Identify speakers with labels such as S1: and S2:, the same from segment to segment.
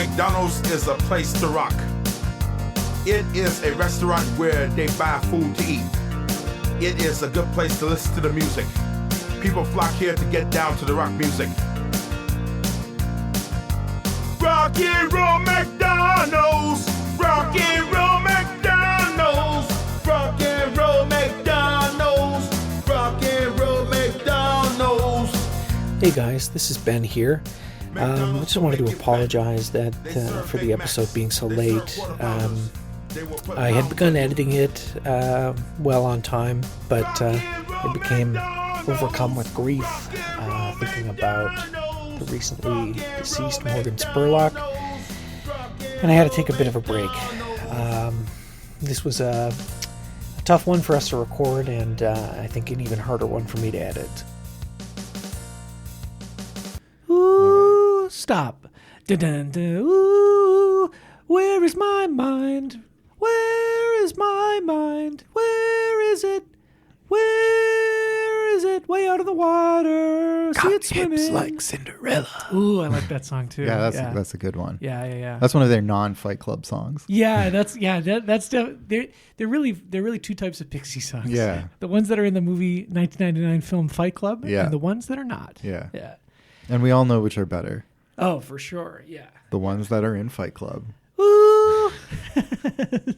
S1: McDonald's is a place to rock. It is a restaurant where they buy food to eat. It is a good place to listen to the music. People flock here to get down to the rock music. Rock and roll McDonald's. Rock and roll McDonald's. Rock and roll McDonald's. Rock and roll McDonald's.
S2: Hey guys, this is Ben here. I just wanted to apologize that for the episode being so late. I had begun editing it well on time, but I became overcome with grief thinking about the recently deceased Immorgan Spurlock, and I had to take a bit of a break. This was a tough one for us to record, and I think an even harder one for me to edit. Ooh, stop. Dun-dun-dun. Ooh, where is my mind? Where is my mind? Where is it? Where is it? Way out of the water. See it swimming.
S3: Hips like Cinderella.
S2: Ooh, I like that song too.
S3: Yeah, that's a good one.
S2: Yeah.
S3: That's one of their non-Fight Club songs.
S2: Yeah, they're really two types of Pixie songs.
S3: Yeah.
S2: The ones that are in the movie 1999 film Fight Club,
S3: yeah,
S2: and the ones that are not.
S3: Yeah.
S2: Yeah.
S3: And we all know which are better.
S2: Oh, for sure. Yeah.
S3: The ones that are in Fight Club.
S2: Ooh.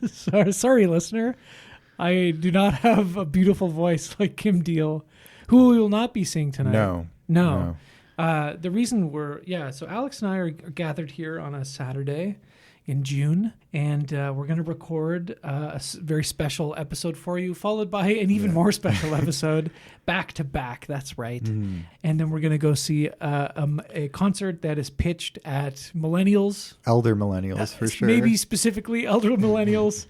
S2: Sorry, listener. I do not have a beautiful voice like Kim Deal, who we will not be seeing tonight. No. The reason so Alex and I are gathered here on a Saturday in June, and we're going to record a very special episode for you, followed by an even more special episode back to back. That's right. And then we're going to go see a concert that is pitched at millennials.
S3: Elder millennials, for sure.
S2: Maybe specifically elder millennials.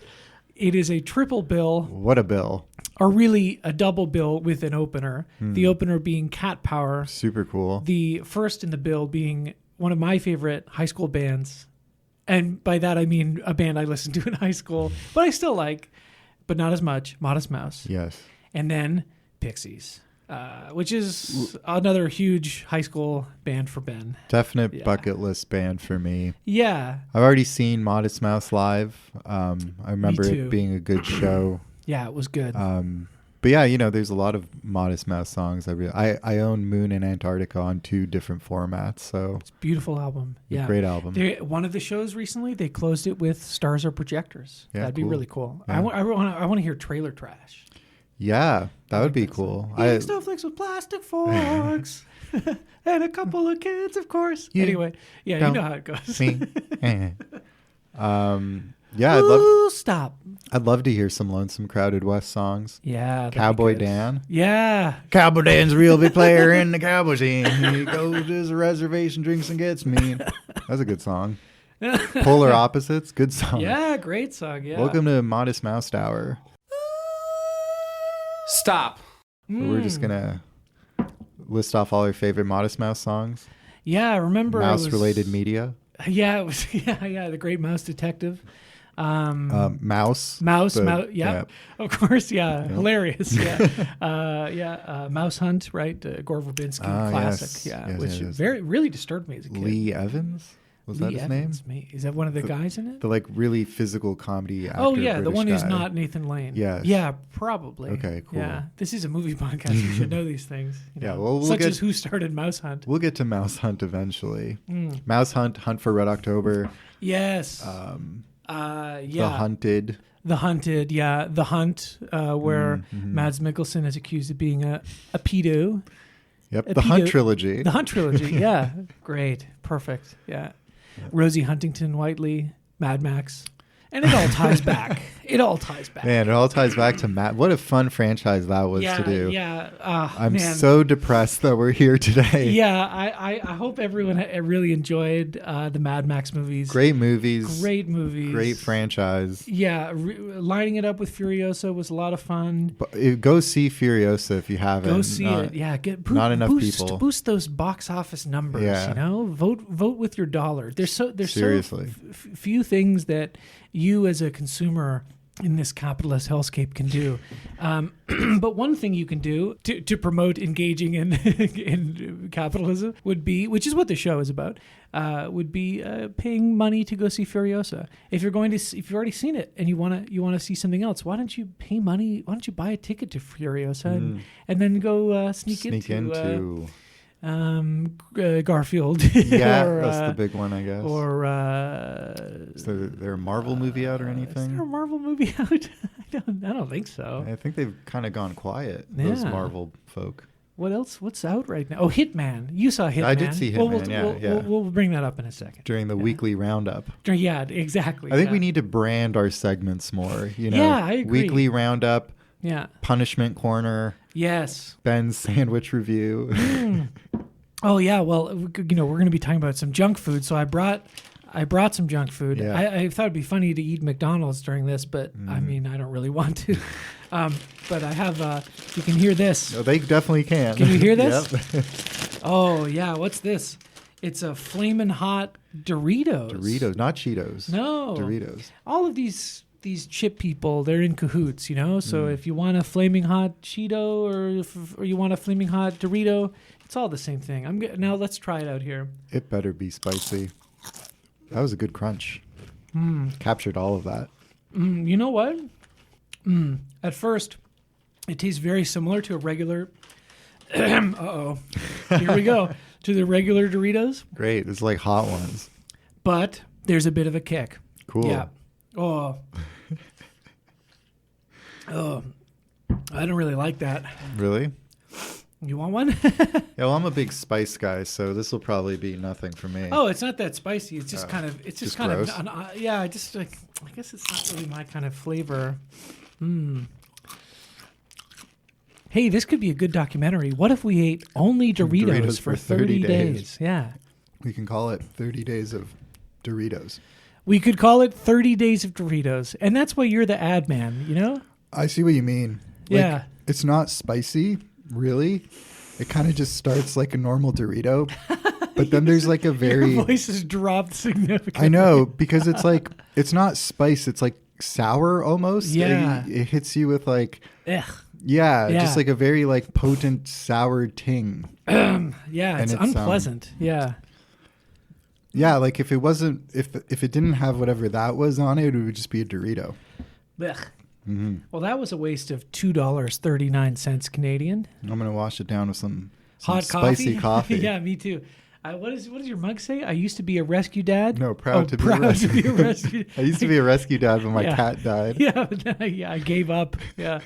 S2: It is a triple bill.
S3: What a bill.
S2: Or really a double bill with an opener. The opener being Cat Power.
S3: Super cool.
S2: The first in the bill being one of my favorite high school bands. And by that I mean a band I listened to in high school, but I still like, but not as much, Modest Mouse.
S3: Yes.
S2: And then Pixies, which is another huge high school band for Ben.
S3: Definite bucket list band for me.
S2: Yeah.
S3: I've already seen Modest Mouse live. I remember it being a good show.
S2: Yeah, it was good.
S3: But yeah, there's a lot of Modest Mouse songs. I own Moon and Antarctica on 2 different formats, so
S2: it's a beautiful album. Yeah,
S3: great album.
S2: One of the shows recently, they closed it with "Stars Are Projectors." Yeah, that'd be really cool. Yeah. I want to hear Trailer Trash.
S3: Yeah, that would be cool.
S2: Eating snowflakes with plastic forks, and a couple of kids, of course. Anyway, you know how it goes.
S3: Yeah,
S2: stop.
S3: I'd love to hear some Lonesome Crowded West songs.
S2: Yeah.
S3: Cowboy Dan.
S2: Yeah.
S3: Cowboy Dan's a real big player in the cowboy scene. He goes to his reservation, drinks and gets mean. That's a good song. Polar Opposites, good song.
S2: Yeah, great song. Yeah.
S3: Welcome to Modest Mouse Hour.
S2: Stop.
S3: We're just going to list off all your favorite Modest Mouse songs.
S2: Yeah, I remember.
S3: Mouse-related media.
S2: Yeah, it was. Yeah, the Great Mouse Detective.
S3: Mouse.
S2: Yeah, of course. Yeah, hilarious. Yeah, Mouse Hunt, right? Gore Verbinski classic.
S3: Yes.
S2: Which really disturbed me as a kid.
S3: Lee Evans. Was that his name?
S2: Is that one of the guys in it?
S3: The really physical comedy actor.
S2: Oh yeah, the
S3: British
S2: one who's
S3: guy.
S2: not Nathan Lane.
S3: Yes.
S2: Yeah, probably.
S3: Okay, cool.
S2: Yeah, this is a movie podcast. You should know these things.
S3: Such
S2: as who started Mouse Hunt.
S3: We'll get to Mouse Hunt eventually. Mouse Hunt, Hunt for Red October.
S2: Yes.
S3: The Hunted.
S2: The Hunted, yeah. The Hunt, where Mads Mikkelsen is accused of being a pedo.
S3: Yep, the Hunt trilogy.
S2: The Hunt trilogy, yeah. Great. Perfect, yeah. Rosie Huntington Whiteley, Mad Max. And it all ties back. Man,
S3: it all ties back to Matt. What a fun franchise that was to do.
S2: Yeah.
S3: I'm so depressed that we're here today.
S2: Yeah, I hope everyone really enjoyed the Mad Max movies.
S3: Great movies.
S2: Great
S3: franchise.
S2: Yeah, lining it up with Furiosa was a lot of fun.
S3: Go see Furiosa if you haven't.
S2: Go see it. Yeah,
S3: not enough people.
S2: Boost those box office numbers. Yeah. Vote with your dollar. There's
S3: seriously
S2: few things that you as a consumer in this capitalist hellscape can do. But one thing you can do to promote engaging in in capitalism would be, which is what the show is about, would be paying money to go see Furiosa. If you're going to, if you've already seen it and you want to see something else, why don't you pay money? Why don't you buy a ticket to Furiosa and then go sneak into Garfield.
S3: Yeah,
S2: or,
S3: that's the big one, I guess.
S2: Or
S3: is there a Marvel movie out or anything?
S2: Is there a Marvel movie out? I don't think so.
S3: I think they've kind of gone quiet, those
S2: Yeah.
S3: Marvel folk.
S2: What else? What's out right now? Oh, Hitman. You saw Hitman.
S3: I did see Hitman,
S2: We'll bring that up in a second.
S3: During the weekly roundup.
S2: Yeah, exactly.
S3: I think we need to brand our segments more.
S2: Yeah, I agree.
S3: Weekly roundup.
S2: Yeah.
S3: Punishment corner.
S2: Yes.
S3: Ben's sandwich review.
S2: Oh yeah. Well, we're going to be talking about some junk food, so I brought some junk food.
S3: Yeah.
S2: I thought it'd be funny to eat McDonald's during this, but I mean, I don't really want to. But I have. You can hear this.
S3: No, they definitely can.
S2: Can you hear this?
S3: Yep.
S2: Oh yeah. What's this? It's a flamin' hot Doritos.
S3: Doritos, not Cheetos.
S2: No.
S3: Doritos.
S2: All of these chip people, they're in cahoots, So if you want a flaming hot Cheeto or you want a flaming hot Dorito, it's all the same thing. Now let's try it out here.
S3: It better be spicy. That was a good crunch. Captured all of that.
S2: You know what? At first, it tastes very similar to a regular. Uh-oh. Here we go. To the regular Doritos.
S3: Great. It's like hot ones.
S2: But there's a bit of a kick.
S3: Cool.
S2: Yeah. Oh. Oh. I don't really like that.
S3: Really?
S2: You want one?
S3: Yeah, well, I'm a big spice guy, so this will probably be nothing for me.
S2: Oh, it's not that spicy. It's just kind of. It's just kind
S3: gross?
S2: of. Yeah, just like. I guess it's not really my kind of flavor. Hey, this could be a good documentary. What if we ate only Doritos for 30 days? Yeah.
S3: We can call it 30 Days of Doritos.
S2: We could call it 30 Days of Doritos. And that's why you're the ad man,
S3: I see what you mean.
S2: Yeah.
S3: It's not spicy, really. It kind of just starts like a normal Dorito. But then there's like a very...
S2: Your voice has dropped significantly.
S3: I know, because it's like, it's not spice. It's like sour almost.
S2: Yeah.
S3: It hits you with like...
S2: Ugh.
S3: Yeah, just like a very like potent sour ting.
S2: Yeah, it's unpleasant. Yeah.
S3: Yeah, like if it wasn't, if it didn't have whatever that was on it, it would just be a Dorito.
S2: Ugh. Mm-hmm. Well, that was a waste of $2.39 Canadian.
S3: I'm gonna wash it down with some
S2: hot
S3: spicy coffee.
S2: Yeah, me too. What does your mug say? I used to be a rescue dad.
S3: No, proud to be a rescue. I used to be a rescue dad, but my cat died.
S2: Yeah, but then I gave up. Yeah.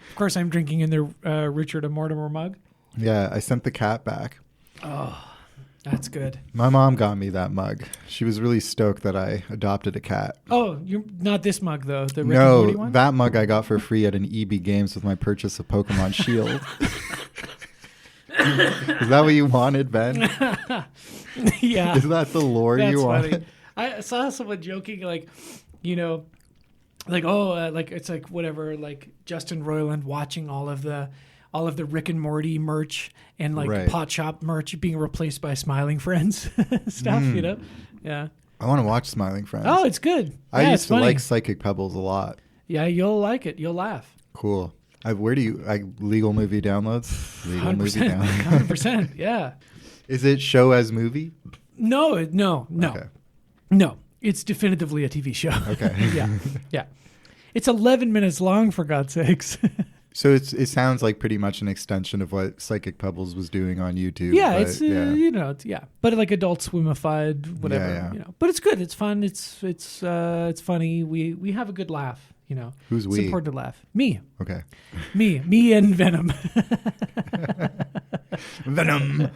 S2: Of course, I'm drinking in the Richard and Mortimer mug.
S3: Yeah, I sent the cat back.
S2: Oh, that's good.
S3: My mom got me that mug. She was really stoked that I adopted a cat.
S2: Oh, you're not this mug though. The Rick and Morty one?
S3: That mug I got for free at an EB Games with my purchase of Pokemon Shield. Is that what you wanted, Ben?
S2: Yeah.
S3: Is that the lore you want?
S2: Funny. I saw someone joking like it's like whatever, like Justin Roiland watching all of the Rick and Morty merch and Pot Shop merch being replaced by Smiling Friends stuff, Yeah.
S3: I want to watch Smiling Friends.
S2: Oh, it's good.
S3: I used to like Psychic Pebbles a lot.
S2: Yeah, you'll like it. You'll laugh.
S3: Cool. Where do you legal movie downloads? Legal
S2: 100%,
S3: movie downloads.
S2: 100%. Yeah.
S3: Is it show as movie?
S2: No.
S3: Okay.
S2: No. It's definitively a TV show.
S3: Okay.
S2: Yeah. It's 11 minutes long, for God's sakes.
S3: So it sounds like pretty much an extension of what Psychic Pebbles was doing on YouTube.
S2: Yeah, it's but like Adult Swimified, whatever.
S3: Yeah.
S2: But it's good. It's fun. It's funny. We have a good laugh.
S3: Who's
S2: it's
S3: we?
S2: important to laugh. Me.
S3: Okay.
S2: Me and Venom.
S3: Venom.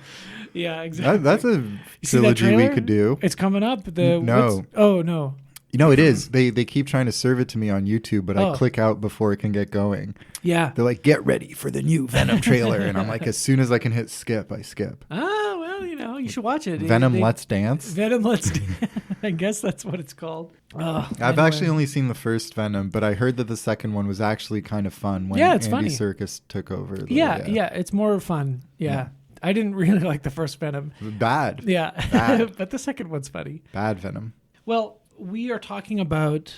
S2: Yeah, exactly.
S3: That's a trilogy we could do.
S2: It's coming up.
S3: No.
S2: Oh no.
S3: It is. They keep trying to serve it to me on YouTube, but I click out before it can get going.
S2: Yeah.
S3: They're like, get ready for the new Venom trailer. And I'm like, as soon as I can hit skip, I skip.
S2: Oh, well, you should watch it.
S3: Venom Let's Dance?
S2: Venom Let's Dance. I guess that's what it's called.
S3: I've actually only seen the first Venom, but I heard that the second one was actually kind of fun when
S2: it's
S3: Andy
S2: funny.
S3: Serkis took over.
S2: Yeah, it's more fun. Yeah. I didn't really like the first Venom.
S3: Bad.
S2: Yeah.
S3: Bad.
S2: But the second one's funny.
S3: Bad Venom.
S2: Well, we are talking about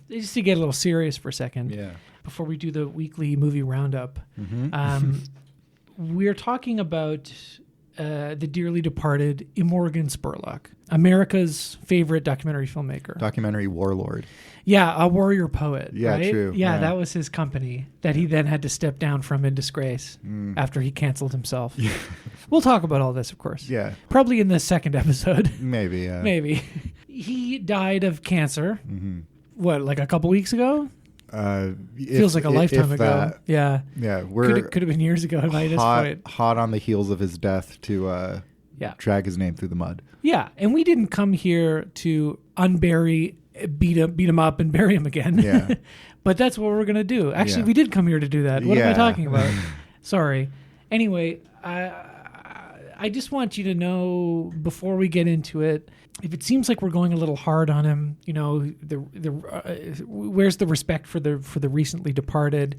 S2: just to get a little serious for a second,
S3: Yeah.
S2: before we do the weekly movie roundup, we're talking about the dearly departed Immorgan Spurlock, America's favorite documentary filmmaker.
S3: Documentary warlord.
S2: Yeah, a warrior poet.
S3: Yeah,
S2: right?
S3: true.
S2: Yeah,
S3: Yeah.
S2: that was his company that he then had to step down from in disgrace after he canceled himself.
S3: Yeah.
S2: We'll talk about all this, of course.
S3: Yeah.
S2: Probably in the second episode.
S3: Maybe. Yeah.
S2: Maybe. He died of cancer.
S3: Mm-hmm.
S2: What, like a couple weeks ago? Feels like a lifetime ago.
S3: That,
S2: yeah.
S3: Yeah. We're
S2: Could have been years ago by this point.
S3: hot on the heels of his death to drag his name through the mud.
S2: Yeah, and we didn't come here to unbury, beat him up, and bury him again.
S3: Yeah.
S2: But that's what we're gonna do. Actually,
S3: Yeah.
S2: we did come here to do that. What am I
S3: Yeah.
S2: talking about? Sorry. Anyway, I just want you to know before we get into it, if it seems like we're going a little hard on him, you know, where's the respect for the recently departed?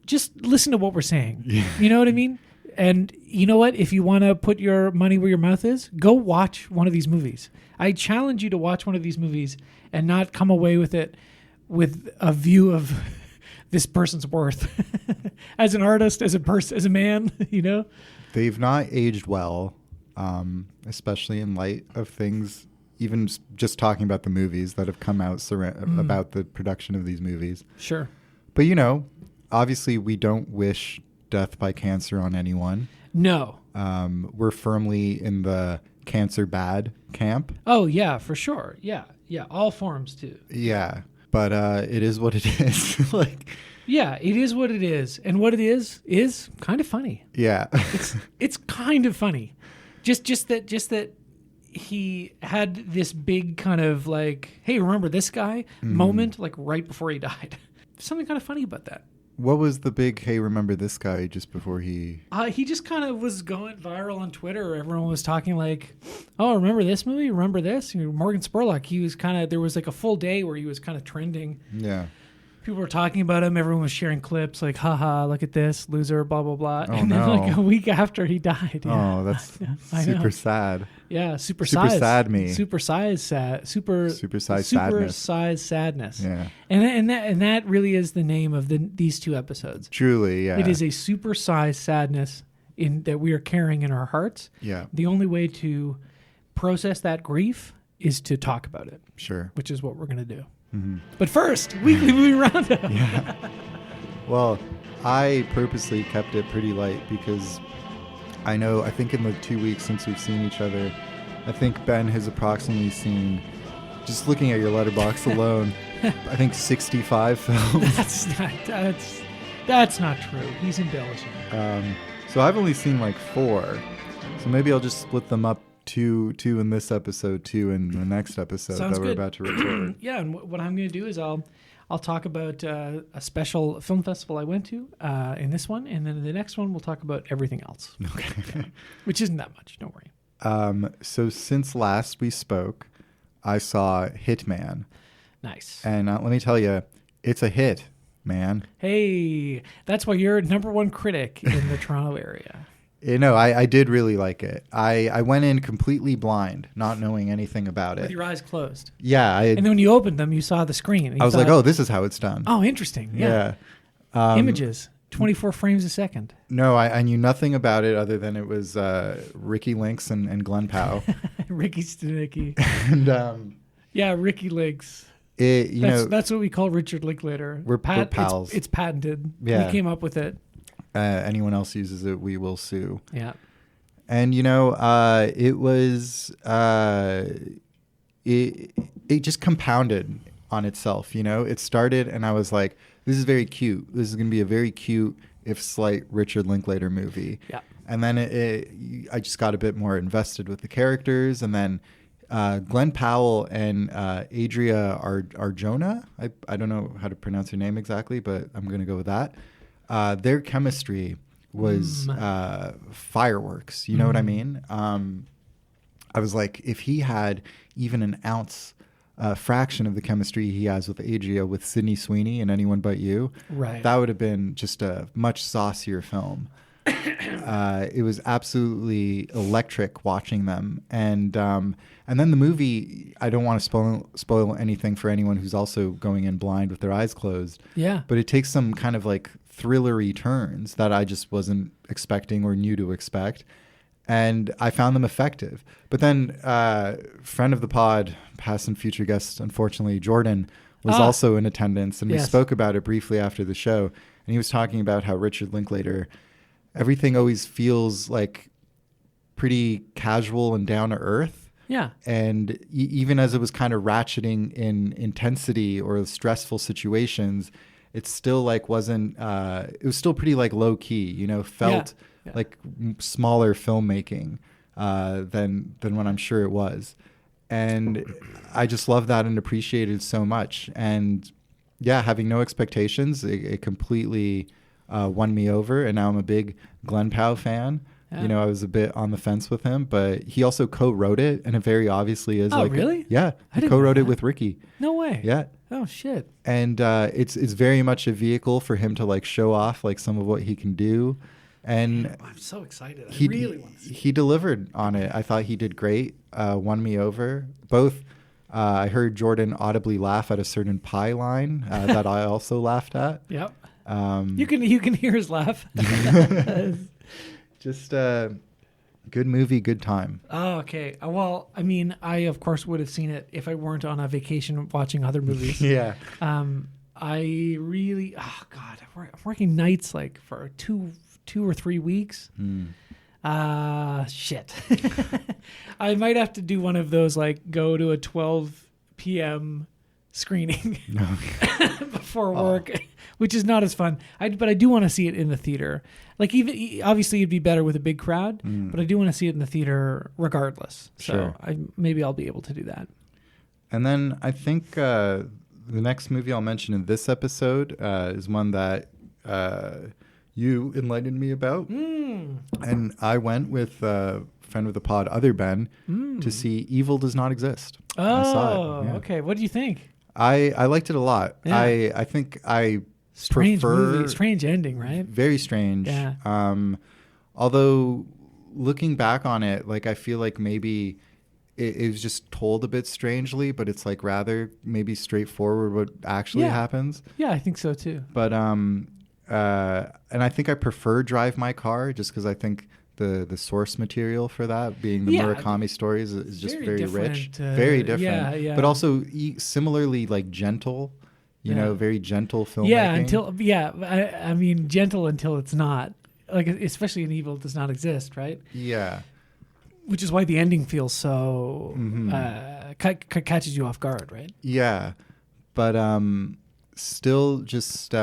S2: Just listen to what we're saying.
S3: Yeah.
S2: You know what I mean? And you know what? If you want to put your money where your mouth is, go watch one of these movies. I challenge you to watch one of these movies and not come away with it with a view of this person's worth as an artist, as a person, as a man, you know?
S3: They've not aged well, especially in light of things, even just talking about the movies that have come out about the production of these movies.
S2: Sure.
S3: But, you know, obviously we don't wish death by cancer on anyone.
S2: No.
S3: We're firmly in the cancer bad camp.
S2: Oh, yeah, for sure. Yeah. Yeah. All forms too.
S3: Yeah. But it is what it is. Like,
S2: yeah, it is what it is. And what it is kind of funny.
S3: yeah.
S2: It's kind of funny. Just that he had this big kind of like, hey, remember this guy moment, like right before he died. Something kind of funny about that.
S3: What was the big, hey, remember this guy just before he...
S2: He just kind of was going viral on Twitter. Everyone was talking like, oh, remember this movie? Remember this? You know, Morgan Spurlock, he was kind of, there was like a full day where he was kind of trending.
S3: Yeah.
S2: People were talking about him. Everyone was sharing clips like, haha, look at this, loser, blah, blah, blah.
S3: Oh,
S2: and then
S3: no.
S2: like a week after he died. Yeah.
S3: Oh, that's
S2: I know.
S3: super sad.
S2: Yeah, super
S3: sad me.
S2: Super size sad. Super
S3: size sadness.
S2: size sadness.
S3: Yeah.
S2: And that really is the name of these two episodes.
S3: Truly, yeah.
S2: It is a super size sadness that we are carrying in our hearts.
S3: Yeah.
S2: The only way to process that grief is to talk about it.
S3: Sure.
S2: Which is what we're going to do.
S3: Mm-hmm.
S2: But first, weekly movie roundup.
S3: Yeah. Well, I purposely kept it pretty light because I think in the 2 weeks since we've seen each other, I think Ben has approximately seen, just looking at your letterbox alone, I think 65 films.
S2: That's not true. He's embellishing.
S3: So I've only seen like 4. So maybe I'll just split them up, two in this episode, 2 in the next episode
S2: Sounds
S3: that we're
S2: good.
S3: about to record.
S2: Yeah, and what I'm going to do is I'll talk about a special film festival I went to in this one, and then in the next one we'll talk about everything else.
S3: Okay.
S2: Yeah. Which isn't that much, don't worry.
S3: So since last we spoke, I saw Hitman.
S2: Nice.
S3: And let me tell you, it's a hit, man.
S2: Hey, that's why you're number one critic in the Toronto area.
S3: You know, I did really like it. I went in completely blind, not knowing anything about
S2: With
S3: it.
S2: your eyes closed.
S3: Yeah.
S2: And then when you opened them, you saw the screen. And
S3: I was
S2: thought,
S3: like, oh, this is how it's done.
S2: oh, interesting. Yeah. Images, 24 frames a second.
S3: No, I knew nothing about it other than it was Ricky Lynx and Glenn Powell.
S2: Ricky Stenicki.
S3: And
S2: yeah, Ricky Links.
S3: that's
S2: what we call Richard Linklater.
S3: We're pals.
S2: It's patented.
S3: Yeah.
S2: We came up with it.
S3: anyone else uses it, we will sue.
S2: Yeah.
S3: And, it was, it just compounded on itself, It started and I was like, this is very cute. This is going to be a very cute, if slight, Richard Linklater movie.
S2: Yeah.
S3: And then I just got a bit more invested with the characters. And then Glenn Powell and Adria Arjona, I don't know how to pronounce her name exactly, but I'm going to go with that. Their chemistry was fireworks. You know what I mean? I was like, if he had even an ounce, fraction of the chemistry he has with Adria, with Sydney Sweeney and Anyone But You,
S2: right,
S3: that would have been just a much saucier film. It was absolutely electric watching them. And then the movie, I don't want to spoil anything for anyone who's also going in blind with their eyes closed.
S2: Yeah.
S3: But it takes some kind of like thrillery turns that I just wasn't expecting or knew to expect. And I found them effective. But then friend of the pod, past and future guest, unfortunately, Jordan, was also in attendance. And we spoke about it briefly after the show. And he was talking about how Richard Linklater, everything always feels like pretty casual and down to earth.
S2: Yeah.
S3: And even as it was kind of ratcheting in intensity or stressful situations, it still like wasn't, it was still pretty like low key, you know, felt like smaller filmmaking than what I'm sure it was. And I just love that and appreciated it so much. And yeah, having no expectations, it completely won me over. And now I'm a big Glen Powell fan. Yeah. You know, I was a bit on the fence with him, but he also co-wrote it, and it very obviously is.
S2: Oh, like, really?
S3: Yeah, he co-wrote it with Ricky.
S2: No way.
S3: Yeah.
S2: Oh shit.
S3: And it's very much a vehicle for him to like show off like some of what he can do. And
S2: I'm so excited.
S3: I really want to see it. He delivered on it. I thought he did great. Won me over. Both. I heard Jordan audibly laugh at a certain pie line that I also laughed at.
S2: Yep. You can hear his laugh.
S3: Just good movie, good time.
S2: Oh, okay. Well, I mean, I of course would have seen it if I weren't on a vacation watching other movies.
S3: Yeah.
S2: I really, oh God, I'm working nights like for two or 3 weeks. Shit. I might have to do one of those, like go to a 12 p.m. screening before work, which is not as fun. But I do want to see it in the theater. Like, even obviously it'd be better with a big crowd, but I do want to see it in the theater regardless. So
S3: sure.
S2: Maybe I'll be able to do that.
S3: And then I think the next movie I'll mention in this episode is one that you enlightened me about. And I went with a friend of the pod, other Ben, to see Evil Does Not Exist.
S2: Oh,
S3: I saw it. Yeah.
S2: Okay. What do you think?
S3: I liked it a lot. Yeah. I think I
S2: strange
S3: prefer...
S2: movie, strange ending, right?
S3: Very strange.
S2: Yeah.
S3: Although looking back on it, like I feel like maybe it was just told a bit strangely, but it's like rather maybe straightforward what actually happens.
S2: Yeah, I think so too.
S3: But and I think I prefer Drive My Car just because I think the source material for that, being the Murakami stories, is just very rich, very different. But also similarly like gentle, you know, very gentle filmmaking.
S2: I mean gentle until it's not. Like, especially in Evil Does Not Exist, right?
S3: Yeah.
S2: Which is why the ending feels so catches you off guard, right?
S3: Yeah, but still just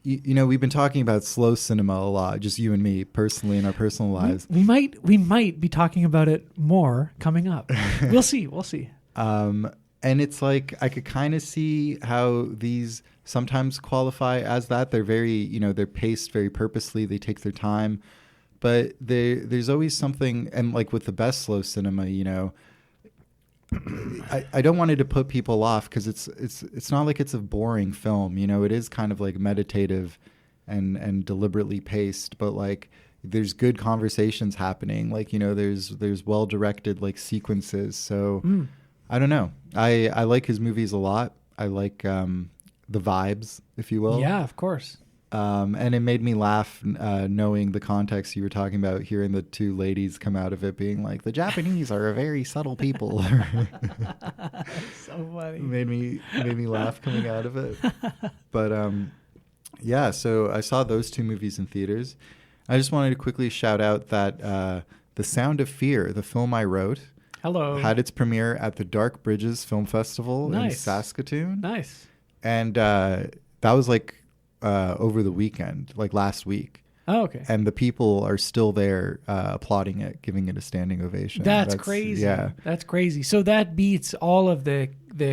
S3: you know, we've been talking about slow cinema a lot, just you and me personally in our personal lives.
S2: We might be talking about it more coming up. We'll see.
S3: And it's like I could kind of see how these sometimes qualify as that. They're very, you know, they're paced very purposely. They take their time. But there's always something, and like with the best slow cinema, you know, I don't want it to put people off because it's not like it's a boring film, you know. It is kind of like meditative and deliberately paced, but like there's good conversations happening. Like, you know, there's well directed like sequences. So I don't know. I like his movies a lot. I like the vibes, if you will.
S2: Yeah, of course.
S3: And it made me laugh knowing the context you were talking about, hearing the two ladies come out of it being like, the Japanese are a very subtle people.
S2: So funny.
S3: Made me laugh coming out of it. But yeah, so I saw those two movies in theaters. I just wanted to quickly shout out that The Sound of Fear, the film I wrote, had its premiere at the Dark Bridges Film Festival in Saskatoon.
S2: Nice.
S3: And that was like over the weekend, like last week.
S2: Oh, okay.
S3: And the people are still there applauding it, giving it a standing ovation.
S2: That's crazy.
S3: Yeah.
S2: That's crazy. So that beats all of the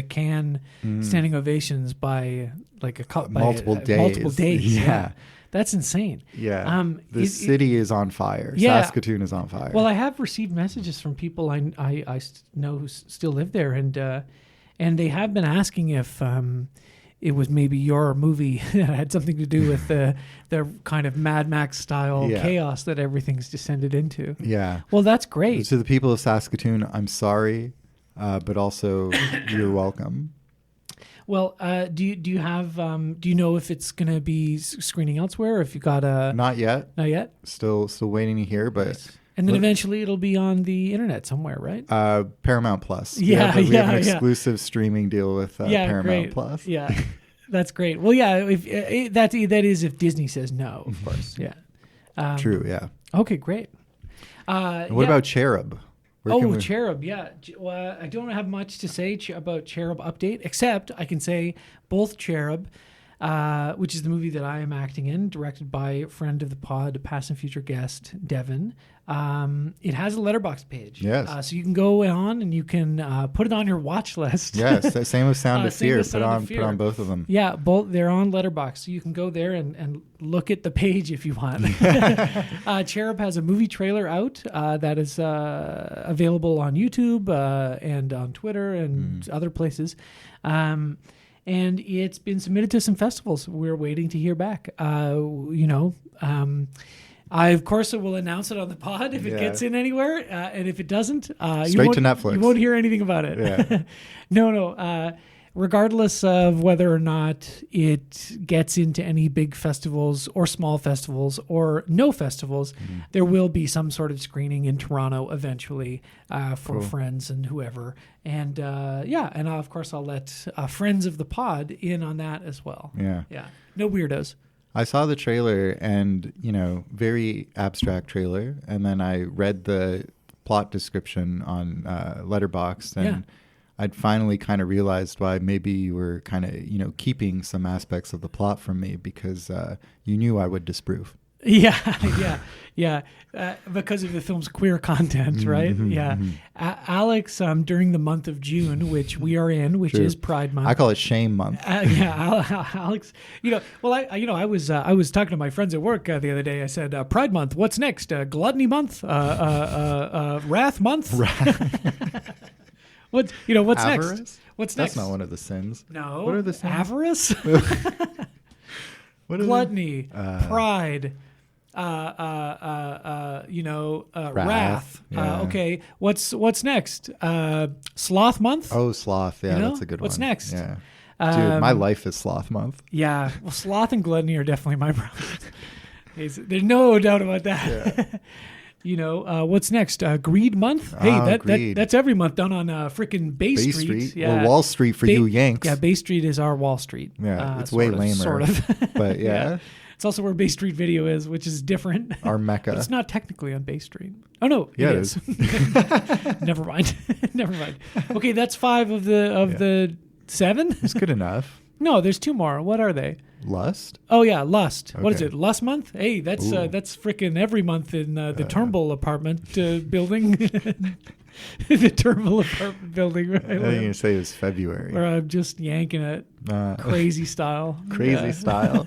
S2: Cannes standing ovations by like
S3: multiple days.
S2: Multiple days.
S3: Yeah.
S2: That's insane.
S3: Yeah. The city is on fire.
S2: Yeah.
S3: Saskatoon is on fire.
S2: Well, I have received messages from people I know who still live there, and they have been asking if it was maybe your movie that had something to do with the kind of Mad Max style chaos that everything's descended into.
S3: Yeah.
S2: Well, that's great.
S3: To the people of Saskatoon, I'm sorry, but also you're welcome.
S2: Well, do you have do you know if it's going to be screening elsewhere? Or if you got a
S3: Not yet.
S2: Not yet.
S3: Still waiting to hear, but.
S2: Nice. And then eventually it'll be on the internet somewhere, right?
S3: Paramount Plus.
S2: We have an
S3: exclusive streaming deal with Paramount
S2: great.
S3: Plus.
S2: Yeah, that's great. Well, yeah, if that is if Disney says no, of course. Yeah.
S3: True. Yeah.
S2: Okay, great.
S3: What about Cherub?
S2: Cherub. Yeah. Well, I don't have much to say about Cherub Update, except I can say both Cherub, which is the movie that I am acting in, directed by a friend of the pod, past and future guest, Devin. It has a Letterboxd page.
S3: Yes.
S2: So you can go on and you can put it on your watch list.
S3: Yes. Same with Sound of Fear. Put on both of them.
S2: Yeah, they're on Letterboxd. So you can go there and look at the page if you want. Cherub has a movie trailer out that is available on YouTube and on Twitter and other places. And it's been submitted to some festivals. We're waiting to hear back. I, of course, will announce it on the pod if it gets in anywhere. And if it doesn't,
S3: straight to Netflix.
S2: You won't hear anything about it.
S3: Yeah.
S2: No. Regardless of whether or not it gets into any big festivals or small festivals or no festivals, there will be some sort of screening in Toronto eventually for friends and whoever. And and of course I'll let friends of the pod in on that as well.
S3: Yeah.
S2: No weirdos.
S3: I saw the trailer and, very abstract trailer. And then I read the plot description on Letterboxd and I'd finally kind of realized why maybe you were kind of, keeping some aspects of the plot from me because you knew I would disprove.
S2: Yeah. Because of the film's queer content, right? Alex, during the month of June, which we are in, which is Pride Month.
S3: I call it Shame Month.
S2: Alex, I was talking to my friends at work the other day. I said, Pride Month, what's next? Gluttony Month? Wrath Month? What's
S3: Avarice?
S2: next? What's
S3: That's
S2: next?
S3: not one of the sins.
S2: No.
S3: What are the sins?
S2: Avarice? Gluttony, pride, wrath.
S3: Yeah.
S2: Okay, what's next? Sloth Month.
S3: Oh, sloth. Yeah, that's a good one.
S2: What's next?
S3: Yeah. Dude, my life is sloth month.
S2: Yeah, well, sloth and gluttony are definitely my problems. There's no doubt about that. Yeah. What's next? Greed Month. Hey,
S3: Greed.
S2: that's every month done on frickin' Bay Street.
S3: Yeah. Or Wall Street for you Yanks.
S2: Yeah, Bay Street is our Wall Street.
S3: Yeah, it's way lamer.
S2: Sort of.
S3: But yeah.
S2: It's also where Bay Street Video is, which is different.
S3: Our mecca.
S2: But it's not technically on Bay Street. Oh no,
S3: it
S2: is. Never mind. Okay, that's 5 of the 7.
S3: It's good enough.
S2: No, there's 2 more. What are they?
S3: Lust?
S2: Oh yeah, Lust.
S3: Okay.
S2: What is it? Lust Month? Hey, that's freaking every month in the Turnbull apartment building. The Turnbull apartment building. Right?
S3: I think you're going to say it was February.
S2: Where I'm just yanking it crazy style.
S3: Style.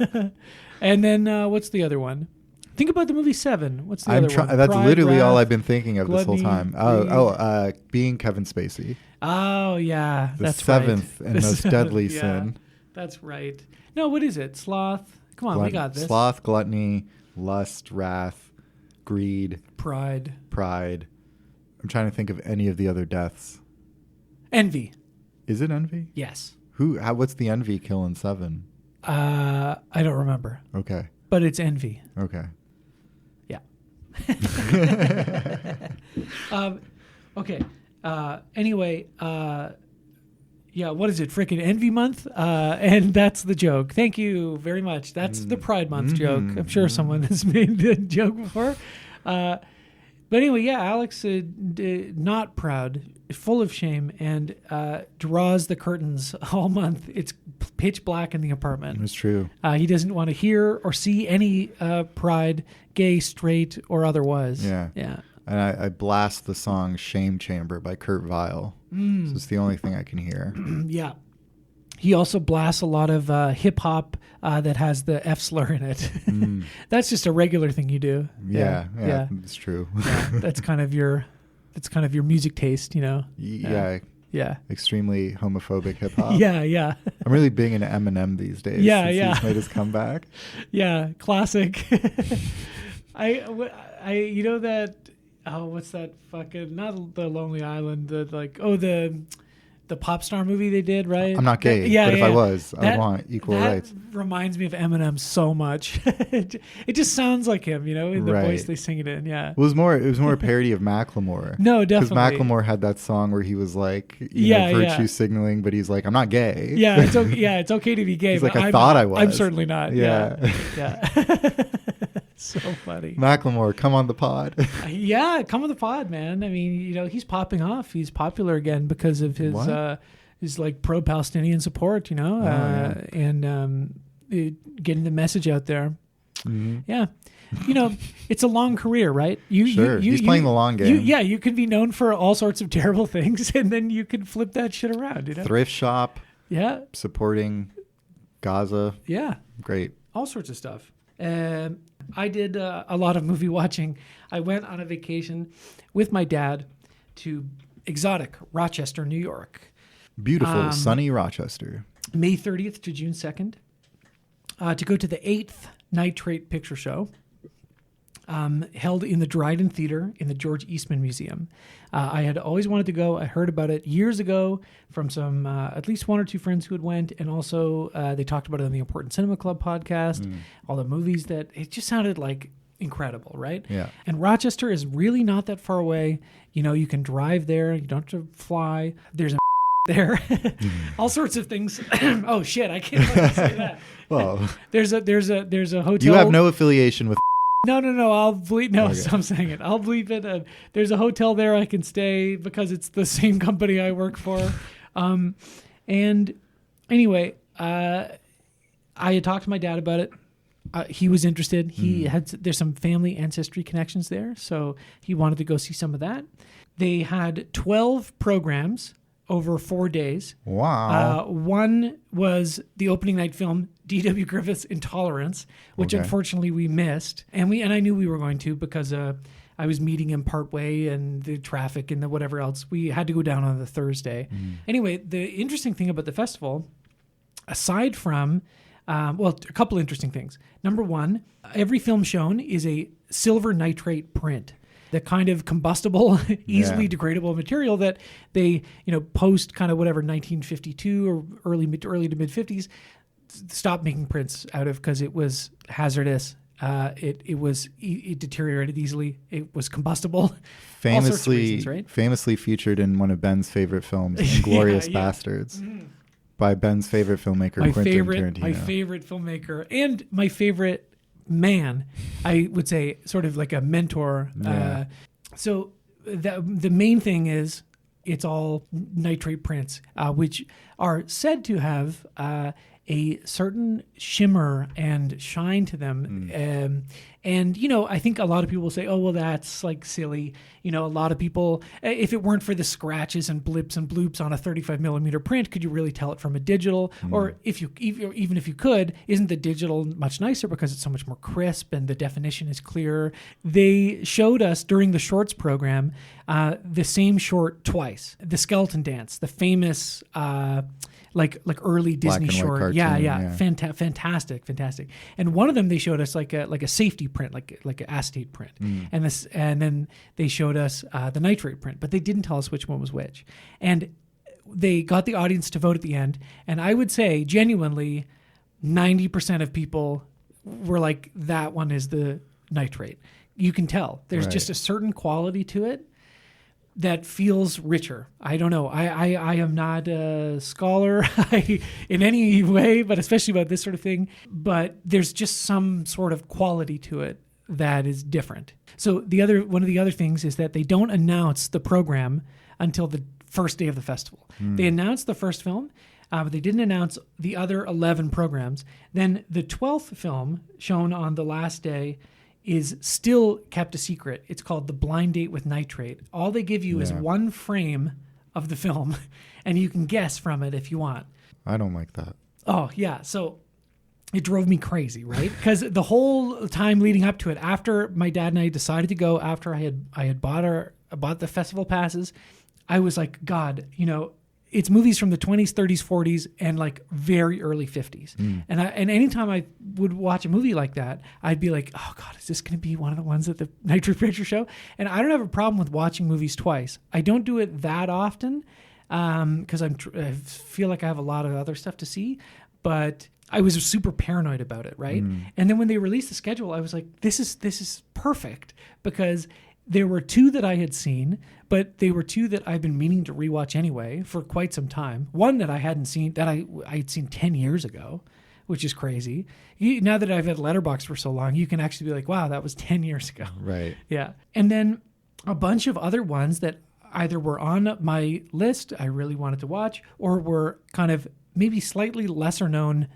S2: And then what's the other one? Think about the movie 7. What's the other one?
S3: That's
S2: Pride,
S3: literally
S2: Wrath,
S3: all I've been thinking of
S2: Gluttony,
S3: this whole time. Being Kevin Spacey.
S2: Oh yeah,
S3: that's the 7th and most deadly sin.
S2: That's right. No, what is it? Sloth. Come on, we got this.
S3: Sloth, gluttony, lust, wrath, greed,
S2: pride.
S3: I'm trying to think of any of the other deaths.
S2: Envy.
S3: Is it envy?
S2: Yes.
S3: What's the envy kill in 7?
S2: I don't remember.
S3: Okay.
S2: But it's envy.
S3: Okay.
S2: Yeah. Okay. Anyway, what is it? Frickin' Envy Month? And that's the joke. Thank you very much. That's the Pride Month joke. I'm sure someone has made the joke before. But anyway, Alex, not proud, full of shame, and draws the curtains all month. It's pitch black in the apartment.
S3: It's true.
S2: He doesn't want to hear or see any pride, gay, straight, or otherwise.
S3: Yeah. And I blast the song Shame Chamber by Kurt Weill. So it's the only thing I can hear.
S2: Yeah. He also blasts a lot of hip hop that has the F slur in it. That's just a regular thing you do.
S3: Yeah, it's true.
S2: Yeah, that's kind of your music taste,
S3: Yeah,
S2: Yeah.
S3: Extremely homophobic hip hop.
S2: Yeah.
S3: I'm really big into Eminem these days.
S2: Yeah.
S3: He's made his comeback.
S2: Yeah, classic. I you know that, what's that fucking, not the Lonely Island, the pop star movie they did, right?
S3: I'm not gay, but if I was, I want equal rights.
S2: That reminds me of Eminem so much. It just sounds like him, in the voice they sing it in. Yeah.
S3: Well, it was more a parody of Macklemore.
S2: No, definitely.
S3: Because Macklemore had that song where he was like, virtue signaling, but he's like, I'm not gay.
S2: Yeah, it's okay to be gay.
S3: He's
S2: but
S3: like, I thought I was.
S2: I'm certainly not.
S3: Yeah.
S2: So funny.
S3: Macklemore, come on the pod.
S2: Yeah, come on the pod, man. I mean, he's popping off. He's popular again because of his like pro-Palestinian support, and getting the message out there. Mm-hmm. Yeah. It's a long career, right?
S3: He's playing the long game.
S2: You could be known for all sorts of terrible things, and then you could flip that shit around.
S3: Thrift shop.
S2: Yeah.
S3: Supporting Gaza.
S2: Yeah.
S3: Great.
S2: All sorts of stuff. I did a lot of movie watching. I went on a vacation with my dad to exotic Rochester, New York.
S3: Beautiful, sunny Rochester.
S2: May 30th to June 2nd. To go to the 8th Nitrate picture show. Held in the Dryden Theater in the George Eastman Museum. I had always wanted to go. I heard about it years ago from some, at least one or two friends who had went, and also they talked about it on the Important Cinema Club podcast, all the movies it just sounded like incredible, right?
S3: Yeah.
S2: And Rochester is really not that far away. You can drive there. You don't have to fly. There's a there. All sorts of things. Oh, shit, I can't say that.
S3: Well,
S2: there's a hotel.
S3: You have no affiliation with
S2: No, I'll bleep. No, okay. I'm saying it. I'll bleep it. There's a hotel there I can stay because it's the same company I work for. And anyway, I had talked to my dad about it. He was interested. There's some family ancestry connections there, so he wanted to go see some of that. They had 12 programs over 4 days.
S3: Wow.
S2: One was the opening night film, D.W. Griffith's Intolerance, which unfortunately we missed. And I knew we were going to because I was meeting him partway and the traffic and the whatever else. We had to go down on the Thursday. Anyway, the interesting thing about the festival, aside from, a couple interesting things. Number one, every film shown is a silver nitrate print. The kind of combustible, easily degradable material that they, post kind of 1952 or early to mid 50s, stopped making prints out of because it was hazardous. It deteriorated easily. It was combustible.
S3: Famously,
S2: reasons, right?
S3: Famously featured in one of Ben's favorite films, Inglourious Bastards, by Ben's favorite filmmaker, Quentin Tarantino.
S2: My favorite filmmaker and my favorite man, I would say, sort of like a mentor.
S3: Yeah.
S2: So the main thing is it's all nitrate prints, which are said to have a certain shimmer and shine to them. And, I think a lot of people will say, oh, well, that's like silly. A lot of people, if it weren't for the scratches and blips and bloops on a 35 millimeter print, could you really tell it from a digital? Or even if you could, isn't the digital much nicer because it's so much more crisp and the definition is clearer? They showed us during the shorts program the same short twice. The Skeleton Dance, the famous like early Disney short.
S3: Cartoon,
S2: fantastic. And one of them they showed us like a safety print, like an acetate print. And then they showed us the nitrate print, but they didn't tell us which one was which. And they got the audience to vote at the end, and I would say genuinely 90% of people were like, that one is the nitrate. You can tell. There's just a certain quality to it that feels richer. I don't know. I am not a scholar in any way, but especially about this sort of thing. But there's just some sort of quality to it that is different. So one of the other things is that they don't announce the program until the first day of the festival. They announced the first film, but they didn't announce the other 11 programs. Then the 12th film shown on the last day is still kept a secret. It's called The Blind Date with Nitrate. All they give you is one frame of the film, and you can guess from it if you want.
S3: I don't like that.
S2: Oh, yeah. So it drove me crazy, right? Because the whole time leading up to it, after my dad and I decided to go, after I had bought the festival passes, I was like, God, it's movies from the 20s, 30s, 40s, and like very early 50s. And anytime I would watch a movie like that, I'd be like, oh God, is this going to be one of the ones at the Nitrate Picture Show? And I don't have a problem with watching movies twice. I don't do it that often because I feel like I have a lot of other stuff to see, but I was super paranoid about it, right? And then when they released the schedule, I was like, this is perfect, because there were two that I had seen, but they were two that I've been meaning to rewatch anyway for quite some time. One that I hadn't seen, that I'd seen 10 years ago, which is crazy. Now that I've had Letterboxd for so long, you can actually be like, wow, that was 10 years ago.
S3: Right.
S2: Yeah. And then a bunch of other ones that either were on my list I really wanted to watch, or were kind of maybe slightly lesser known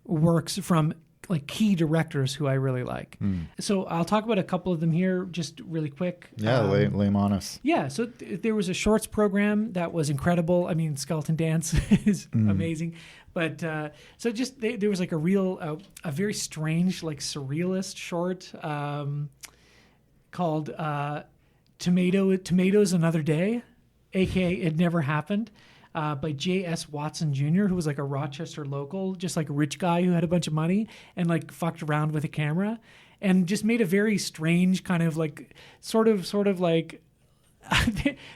S2: works from like key directors who I really like. So I'll talk about a couple of them here just really quick.
S3: Yeah, lay them on us.
S2: Yeah, so there was a shorts program that was incredible. I mean, Skeleton Dance is amazing. But so just there was like a real, a very strange, like surrealist short called Tomatoes Another Day, aka It Never Happened. By J.S. Watson Jr., who was like a Rochester local, just like a rich guy who had a bunch of money and like fucked around with a camera and just made a very strange kind of like sort of like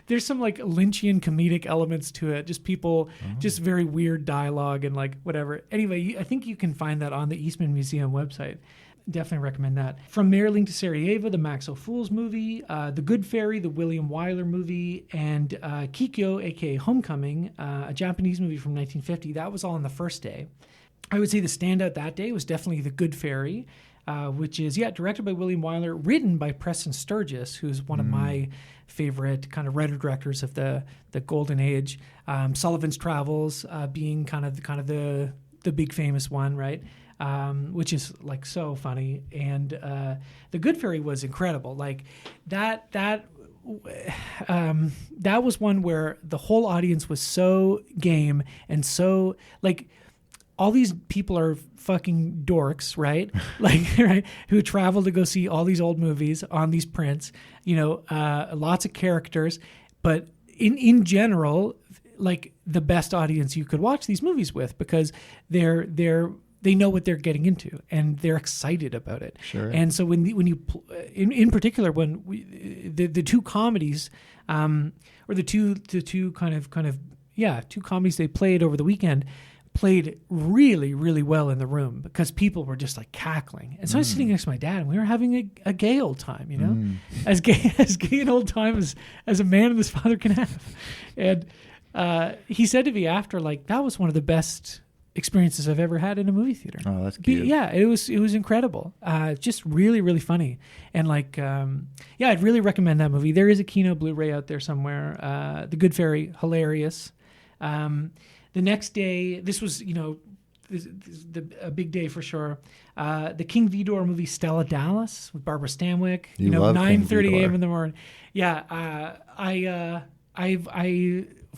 S2: there's some like Lynchian comedic elements to it. Just people, just very weird dialogue and like whatever. Anyway, I think you can find that on the Eastman Museum website. Definitely recommend that. From Marilyn to Sarajevo, the Max O'Fools movie, The Good Fairy, the William Wyler movie, and Kikyo, aka Homecoming, a Japanese movie from 1950. That was all on the first day. I would say the standout that day was definitely The Good Fairy, which is, directed by William Wyler, written by Preston Sturges, who's one of my favorite kind of writer-directors of the golden age. Sullivan's Travels being kind of the big famous one, right? Which is like so funny. And The Good Fairy was incredible. Like that was one where the whole audience was so game and so like all these people are fucking dorks, right? Like, right, who travel to go see all these old movies on these prints, lots of characters, but in general, like the best audience you could watch these movies with, because they know what they're getting into and they're excited about it.
S3: Sure.
S2: And so when you in particular, when the two comedies, or the two kind of two comedies they played over the weekend, played really, really well in the room because people were just like cackling. And so I was sitting next to my dad and we were having a gay old time, as gay an old time as a man and his father can have. And he said to me after, like, that was one of the best experiences I've ever had in a movie theater.
S3: Oh, that's cute.
S2: Yeah, it was incredible. Just really, really funny. And like, I'd really recommend that movie. There is a Kino Blu-ray out there somewhere. The Good Fairy, hilarious. The next day, this was, a big day for sure. The King Vidor movie Stella Dallas with Barbara Stanwyck.
S3: You love
S2: 9:30 a.m. in the morning. Yeah,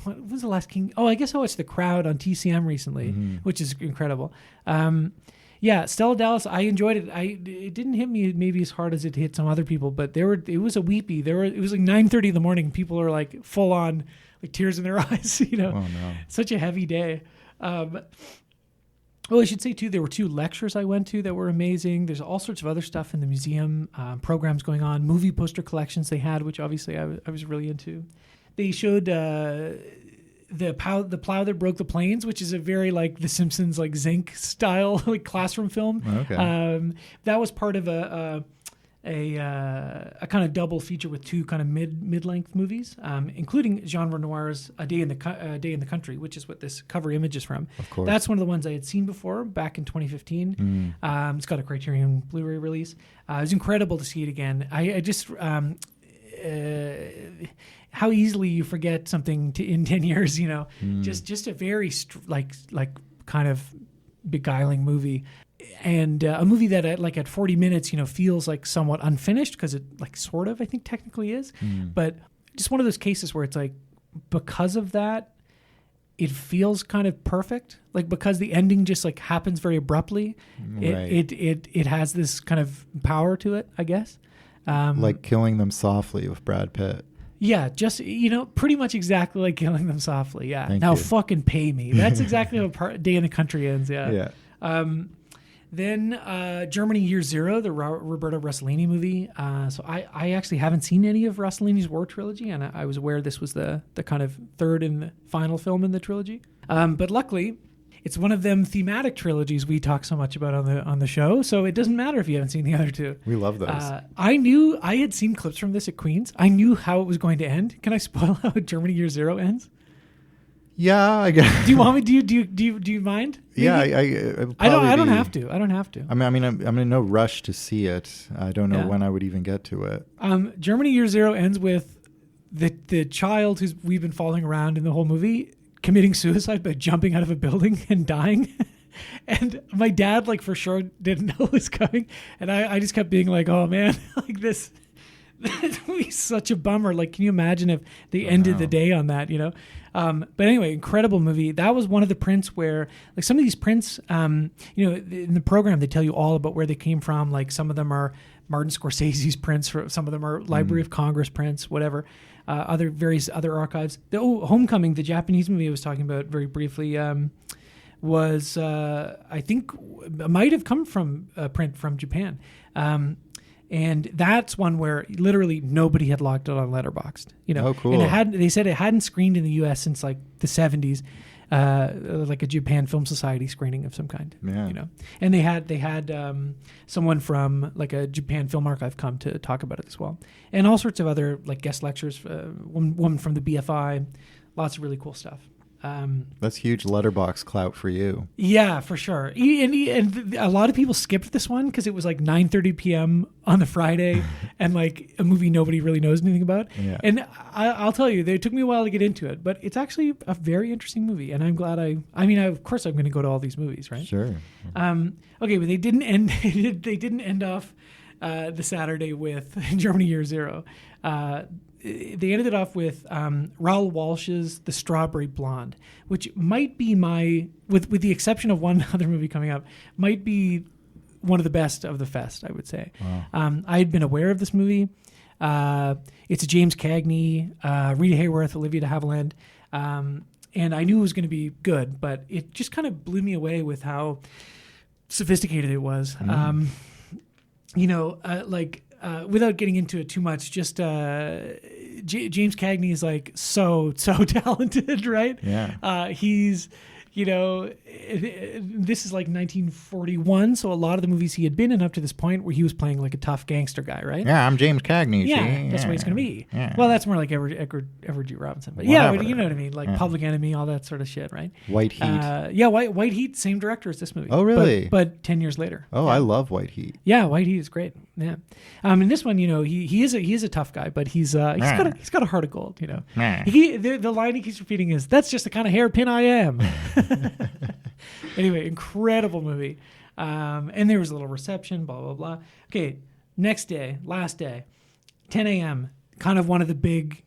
S2: what was the last King? Oh, I guess I watched The Crowd on TCM recently, which is incredible. Stella Dallas, I enjoyed it. It didn't hit me maybe as hard as it hit some other people, but it was a weepy. It was like 9:30 in the morning. People are like full on, like tears in their eyes.
S3: Oh no,
S2: such a heavy day. I should say too, there were 2 lectures I went to that were amazing. There's all sorts of other stuff in the museum, programs going on, movie poster collections they had, which obviously I was really into. They showed the Plow That Broke the Plains, which is a very like The Simpsons like Zinc style like classroom film.
S3: Okay.
S2: That was part of a kind of double feature with 2 kind of mid-length movies, including Jean Renoir's A Day in the Country, which is what this cover image is from.
S3: Of course.
S2: That's one of the ones I had seen before back in 2015. It's got a Criterion Blu-ray release. It was incredible to see it again. I just how easily you forget something in 10 years, just a very like kind of beguiling movie. And a movie that at 40 minutes, feels like somewhat unfinished because it like sort of, I think technically is, but just one of those cases where it's like, because of that, it feels kind of perfect. Like because the ending just like happens very abruptly.
S3: Right.
S2: It has this kind of power to it, I guess.
S3: Like Killing Them Softly with Brad Pitt.
S2: Yeah, just, pretty much exactly like Killing Them Softly. Yeah.
S3: Thank
S2: now
S3: you.
S2: fucking pay me. That's exactly how Day in the Country ends. Yeah.
S3: Yeah.
S2: Then Germany Year Zero, the Roberto Rossellini movie. So I actually haven't seen any of Rossellini's war trilogy, and I was aware this was the kind of third and final film in the trilogy. But luckily, it's one of them thematic trilogies we talk so much about on the show, so it doesn't matter if you haven't seen the other two.
S3: We love those.
S2: I had seen clips from this at Queen's. I knew how it was going to end. Can I spoil how Germany Year Zero ends?
S3: Yeah, I guess.
S2: Do you want me? Do you mind? Maybe?
S3: Yeah,
S2: I don't have to. I don't have to.
S3: I mean, I'm in no rush to see it. I don't know when I would even get to it.
S2: Germany Year Zero ends with the child who's we've been following around in the whole movie committing suicide by jumping out of a building and dying. And my dad, like, for sure didn't know it was coming, and I just kept being like, "Oh man, like this would be such a bummer." Like, can you imagine if they ended the day on that? But anyway, incredible movie. That was one of the prints where, like, some of these prints, in the program they tell you all about where they came from. Like, some of them are Martin Scorsese's prints, some of them are Library of Congress prints, whatever. Various other archives. Homecoming, the Japanese movie I was talking about very briefly, was I think might have come from a print from Japan. And that's one where literally nobody had logged it on Letterboxd.
S3: Oh, cool.
S2: And they said it hadn't screened in the U.S. since like the 70s, like a Japan Film Society screening of some kind.
S3: Yeah.
S2: And they had someone from like a Japan Film Archive come to talk about it as well, and all sorts of other like guest lectures. Woman from the BFI, lots of really cool stuff.
S3: That's huge letterbox clout for you.
S2: Yeah, for sure. And a lot of people skipped this one because it was like 9:30 p.m. on the Friday and like a movie nobody really knows anything about.
S3: Yeah.
S2: And I'll tell you, it took me a while to get into it, but it's actually a very interesting movie. And I'm glad of course I'm going to go to all these movies, right?
S3: Sure.
S2: Okay, but they didn't end off the Saturday with Germany Year Zero. They ended it off with Raoul Walsh's The Strawberry Blonde, which might be with the exception of one other movie coming up, might be one of the best of the fest, I would say.
S3: Wow.
S2: I had been aware of this movie. It's a James Cagney, Rita Hayworth, Olivia de Havilland, and I knew it was going to be good, but it just kind of blew me away with how sophisticated it was. Without getting into it too much, just James Cagney is like so talented, right?
S3: Yeah.
S2: He's, this is like 1941, so a lot of the movies he had been in up to this point where he was playing like a tough gangster guy, right?
S3: Yeah, I'm James Cagney.
S2: Yeah, that's what he's going to be.
S3: Yeah.
S2: Well, that's more like Edward G. Robinson. But
S3: Whatever.
S2: yeah, you know what I mean? Like Public Enemy, all that sort of shit, right?
S3: White Heat.
S2: White Heat, same director as this movie.
S3: Oh, really?
S2: But 10 years later.
S3: Oh,
S2: yeah.
S3: I love White Heat.
S2: Yeah, White Heat is great. Yeah. In this one, he is a tough guy, but he's got a heart of gold. The line he keeps repeating is, "That's just the kind of hairpin I am." Anyway, incredible movie. And there was a little reception, blah, blah, blah. Okay, next day, last day, 10 a.m., kind of the big,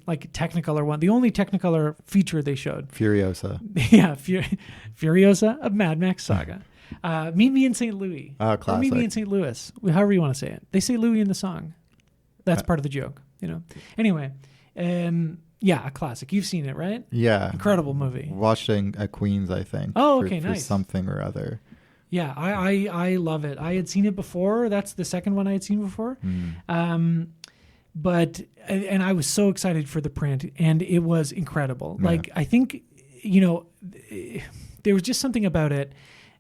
S2: like, Technicolor one. The only Technicolor feature they showed.
S3: Furiosa.
S2: Yeah, Furiosa, a Mad Max saga. Meet Me in St. Louis.
S3: Classic.
S2: Or Meet Me in St. Louis, however you want to say it. They say Louis in the song. That's part of the joke, Anyway, yeah, a classic. You've seen it, right?
S3: Yeah.
S2: Incredible movie.
S3: Watched it at Queen's, I think.
S2: Oh, okay,
S3: for
S2: nice.
S3: something or other.
S2: Yeah, I love it. I had seen it before. That's the second one I had seen before. But I was so excited for the print, and it was incredible.
S3: Yeah.
S2: Like, I think, there was just something about it.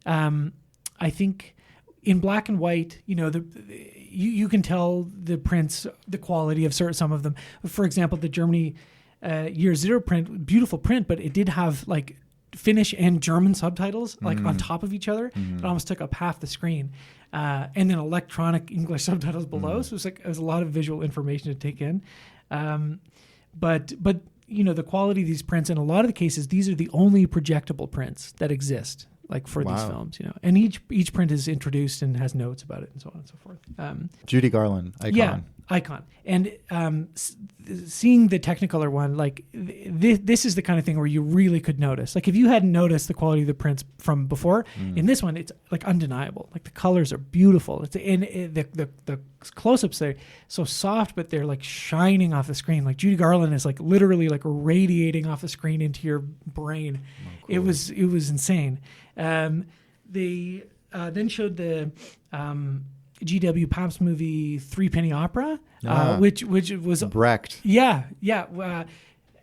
S2: I think in black and white, you can tell the prints, the quality of some of them. For example, the Germany Year Zero print, beautiful print, but it did have like Finnish and German subtitles like on top of each other. It almost took up half the screen, and then electronic English subtitles below. So it was a lot of visual information to take in. But the quality of these prints, in a lot of the cases, these are the only projectable prints that exist, like for these films, and each print is introduced and has notes about it and so on and so forth.
S3: Judy Garland, icon.
S2: icon. And seeing the Technicolor one, like this is the kind of thing where you really could notice. Like if you hadn't noticed the quality of the prints from before, in this one it's like undeniable. Like the colors are beautiful. The close-ups are so soft, but they're like shining off the screen. Like Judy Garland is like literally like radiating off the screen into your brain. Oh, cool. It was insane. They then showed the G.W. Pabst movie Three Penny Opera, which was
S3: Brecht.
S2: Yeah.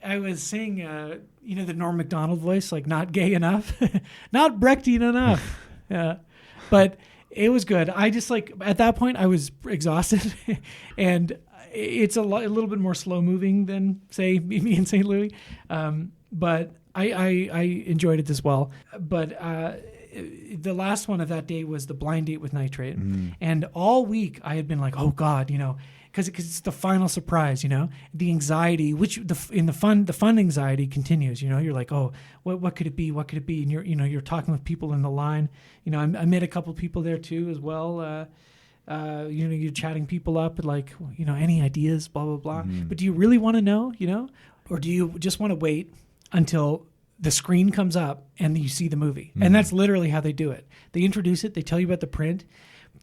S2: I was saying, the Norm Macdonald voice, like not gay enough, not Brechtian enough. Yeah, but it was good. I just like at that point I was exhausted, and it's a little bit more slow moving than say me in St. Louis, but I enjoyed it as well. But the last one of that day was the blind date with Nitrate. And all week I had been like, oh God, because it's the final surprise, the anxiety, which the fun anxiety continues, you're like, oh, what could it be? What could it be? And you're talking with people in the line, I met a couple people there too, as well. You're chatting people up and like, any ideas, blah, blah, blah. But do you really want to know, or do you just want to wait until the screen comes up and you see the movie? And that's literally how they do it. They introduce it. They tell you about the print.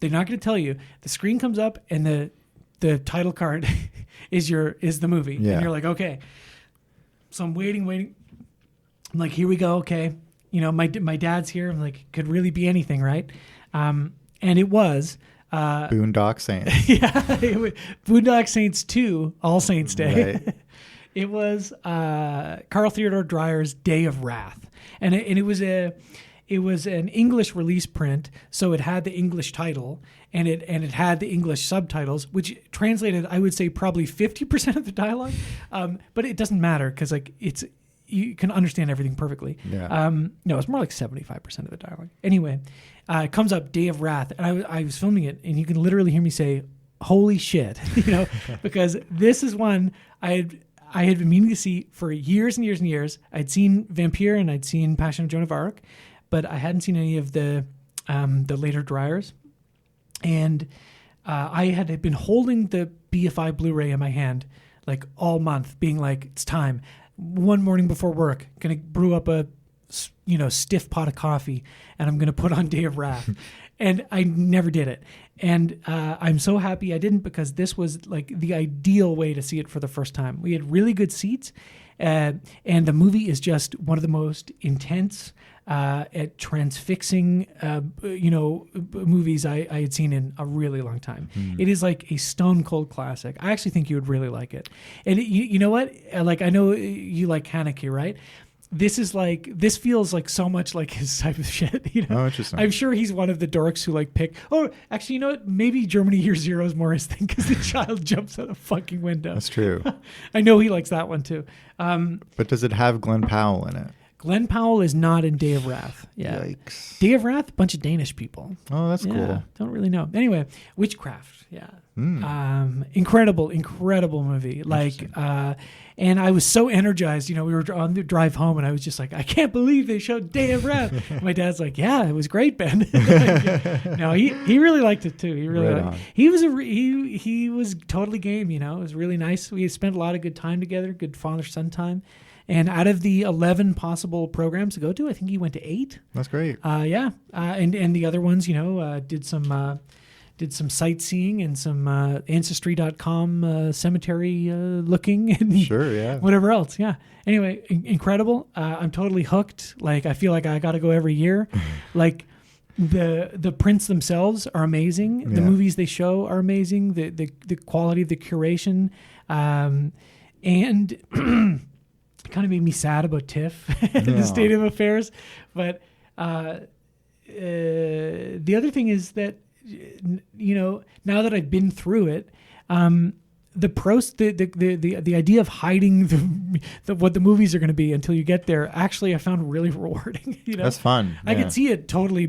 S2: They're not going to tell you. The screen comes up and the title card is the movie. Yeah. And you're like, okay. So I'm waiting. I'm like, here we go. Okay. My dad's here. I'm like, could really be anything, right? And it was
S3: Boondock Saints.
S2: Yeah. Boondock Saints 2, All Saints Day. Right. It was Carl Theodore Dreyer's Day of Wrath, and it was an English release print, so it had the English title and it had the English subtitles, which translated, I would say, probably 50% of the dialogue, but it doesn't matter because like you can understand everything perfectly. Yeah. No, it's more like 75% of the dialogue. Anyway, it comes up Day of Wrath, and I was filming it, and you can literally hear me say, "Holy shit," because this is one I had been meaning to see for years and years and years. I'd seen Vampire and I'd seen Passion of Joan of Arc, but I hadn't seen any of the later Dreyers. And I had been holding the BFI Blu-ray in my hand like all month, being like, it's time. One morning before work, gonna brew up a stiff pot of coffee, and I'm gonna put on Day of Wrath. And I never did it. And I'm so happy I didn't, because this was like the ideal way to see it for the first time. We had really good seats, and the movie is just one of the most intense, transfixing, movies I had seen in a really long time. It is like a stone cold classic. I actually think you would really like it. And you know what? Like, I know you like Haneke, right? This feels like so much like his type of shit,
S3: Oh, interesting.
S2: I'm sure he's one of the dorks who like pick, oh, actually, you know what? Maybe Germany Year Zero is more his thing because the child jumps out a fucking window.
S3: That's true.
S2: I know he likes that one too.
S3: But does it have Glenn Powell in it?
S2: Glenn Powell is not in Day of Wrath. Yeah.
S3: Yikes.
S2: Day of Wrath, bunch of Danish people.
S3: Oh, that's cool.
S2: Don't really know. Anyway, Witchcraft. Yeah. Incredible movie. Like, and I was so energized. We were on the drive home, and I was just like, I can't believe they showed Day of Wrath. My dad's like, yeah, it was great, Ben. No, he really liked it too. He really liked it. He was totally game. It was really nice. We spent a lot of good time together, good father-son time. And out of the 11 possible programs to go to, I think he went to 8.
S3: That's great.
S2: Yeah. And the other ones, did some sightseeing and some Ancestry.com cemetery looking and
S3: sure, yeah,
S2: whatever else. Yeah. Anyway, incredible. I'm totally hooked. Like, I feel like I got to go every year. Like, the prints themselves are amazing. Yeah. The movies they show are amazing. The quality of the curation, and it kind of made me sad about TIFF and the state of affairs. But the other thing is that, now that I've been through it, the idea of hiding what the movies are going to be until you get there, actually I found really rewarding.
S3: That's fun.
S2: I could see it totally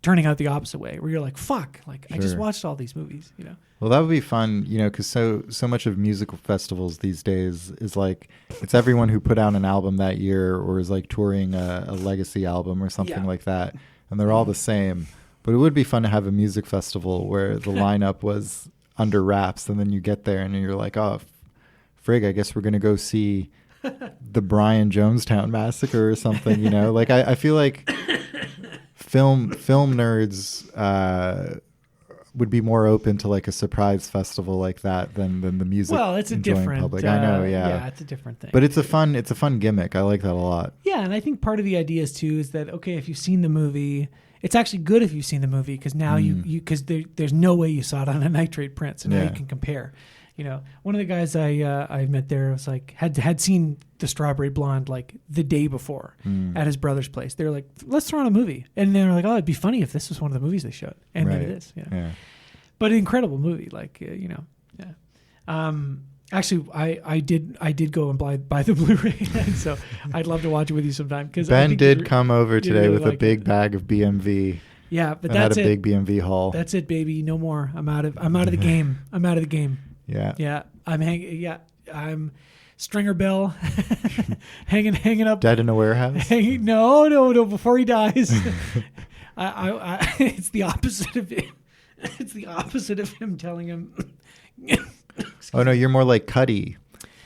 S2: turning out the opposite way, where you're like, fuck, like sure. I just watched all these movies,
S3: Well, that would be fun, because so much of musical festivals these days is like, it's everyone who put out an album that year or is like touring a legacy album or something like that, and they're all the same. But it would be fun to have a music festival where the lineup was under wraps, and then you get there and you're like, oh, frig, I guess we're going to go see the Brian Jonestown Massacre or something, you know? Like, I feel like film nerds would be more open to like a surprise festival like that than the music.
S2: Well, it's a
S3: enjoying
S2: different
S3: public. I know,
S2: yeah, it's a different thing.
S3: But it's a fun gimmick. I like that a lot.
S2: Yeah, and I think part of the idea is too is that okay, if you've seen the movie, it's actually good if you've seen the movie because now because there's no way you saw it on a Nitrate print, so now you can compare. You know, one of the guys I met there was like had seen the Strawberry Blonde like the day before at his brother's place. They were like, let's throw on a movie, and they were like, oh, it'd be funny if this was one of the movies they showed, and then it is. Yeah. But an incredible movie, like you know, yeah. Actually, I did go and buy the Blu-ray, so I'd love to watch it with you sometime. Because
S3: Ben did come over today with a big bag of BMV.
S2: Yeah, but
S3: I
S2: that's
S3: had a big BMV haul.
S2: That's it, baby. No more. I'm out of the game. I'm out of the game.
S3: Yeah.
S2: Yeah. I'm Stringer Bell, hanging up.
S3: Dead in a warehouse.
S2: No. Before he dies, I it's the opposite of him. It's the opposite of him telling him.
S3: Oh no, you're more like Cuddy,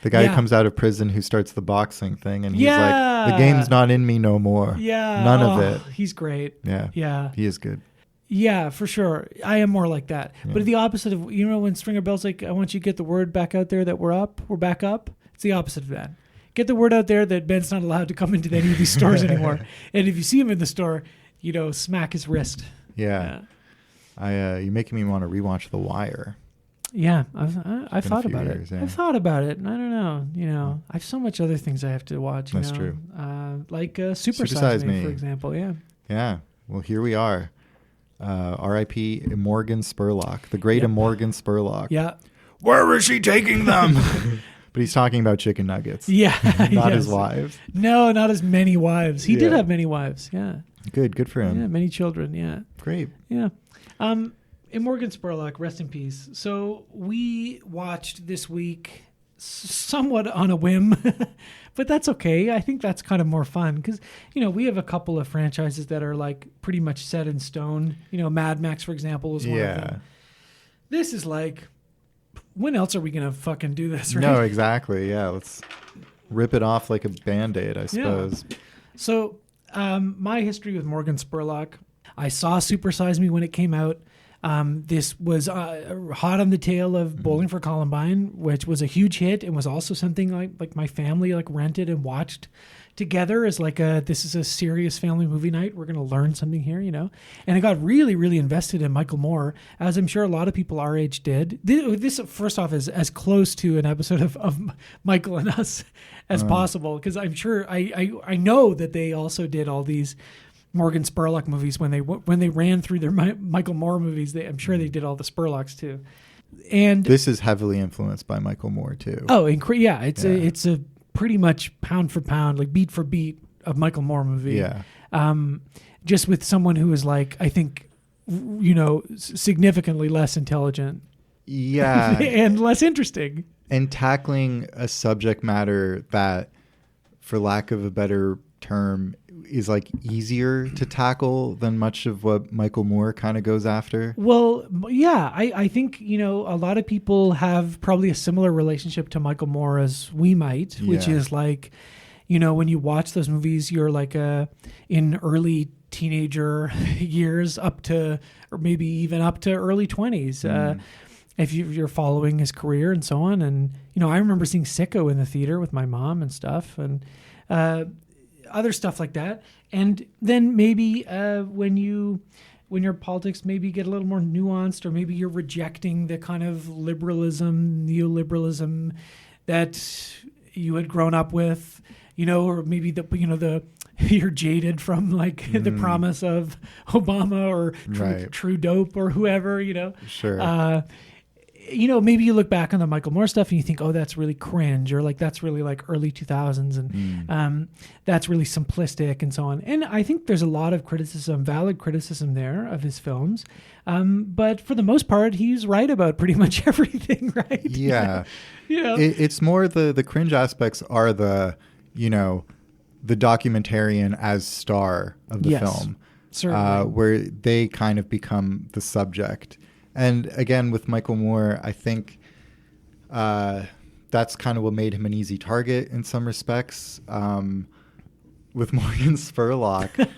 S3: the guy who comes out of prison who starts the boxing thing, and he's like, the game's not in me no more.
S2: Yeah,
S3: none of it.
S2: He's great.
S3: Yeah, he is good.
S2: Yeah, for sure. I am more like that. Yeah. But the opposite of, you know, when Stringer Bell's like, I want you to get the word back out there that we're back up. It's the opposite of that. Get the word out there that Ben's not allowed to come into any of these stores anymore. And if you see him in the store, you know, smack his wrist.
S3: Yeah. You're making me want to rewatch The Wire.
S2: Yeah, I've thought about it.
S3: Yeah.
S2: I've thought about it, and I don't know. You know, I have so much other things I have to watch.
S3: That's true.
S2: Like Super Size Me, for example. Yeah.
S3: Yeah. Well, here we are. R.I.P. Immorgan Spurlock, the great Immorgan Spurlock.
S2: Yeah.
S3: Where is he taking them? But he's talking about chicken nuggets.
S2: Yeah.
S3: Not his wives.
S2: No, not as many wives. He did have many wives. Yeah.
S3: Good for him.
S2: Yeah, many children. Yeah.
S3: Great.
S2: Yeah. Immorgan Spurlock, rest in peace. So we watched this week somewhat on a whim, but that's okay. I think that's kind of more fun because, you know, we have a couple of franchises that are like pretty much set in stone. You know, Mad Max, for example, is one of them. This is like, when else are we going to fucking do this, right?
S3: No, exactly. Yeah, let's rip it off like a Band-Aid, I suppose.
S2: Yeah. So my history with Morgan Spurlock, I saw Super Size Me when it came out. This was hot on the tail of Bowling for Columbine, which was a huge hit and was also something like my family like rented and watched together as like this is a serious family movie night. We're going to learn something here, you know. And I got really, really invested in Michael Moore, as I'm sure a lot of people our age did. This first off is as close to an episode of Michael and Us as possible, because I'm sure I know that they also did all these Morgan Spurlock movies when they ran through their Michael Moore movies. I'm sure they did all the Spurlocks too. And
S3: this is heavily influenced by Michael Moore too.
S2: Oh, it's a pretty much pound for pound, like beat for beat of Michael Moore movie.
S3: Yeah.
S2: Just with someone who is like, I think, you know, significantly less intelligent.
S3: Yeah.
S2: And less interesting.
S3: And tackling a subject matter that, for lack of a better term, is like easier to tackle than much of what Michael Moore kind of goes after.
S2: Well, yeah, I think, you know, a lot of people have probably a similar relationship to Michael Moore as we might, which is like, you know, when you watch those movies, you're like in early teenager years up to, or maybe even up to early 20s. If you're following his career and so on. And, you know, I remember seeing Sicko in the theater with my mom and stuff, and other stuff like that. And then maybe when your politics maybe get a little more nuanced, or maybe you're rejecting the kind of neoliberalism that you had grown up with, you know, or maybe you're jaded from like the promise of Obama or True Dope or whoever, you know.
S3: Sure.
S2: You know, maybe you look back on the Michael Moore stuff and you think, oh, that's really cringe, or like that's really like early 2000s, and that's really simplistic and so on. And I think there's a lot of criticism, valid criticism there of his films. But for the most part, he's right about pretty much everything, right?
S3: Yeah.
S2: You know?
S3: It's more the cringe aspects are the, you know, the documentarian as star of the film.
S2: Certainly.
S3: Where they kind of become the subject. And again, with Michael Moore, I think that's kind of what made him an easy target in some respects. With Immorgan Spurlock,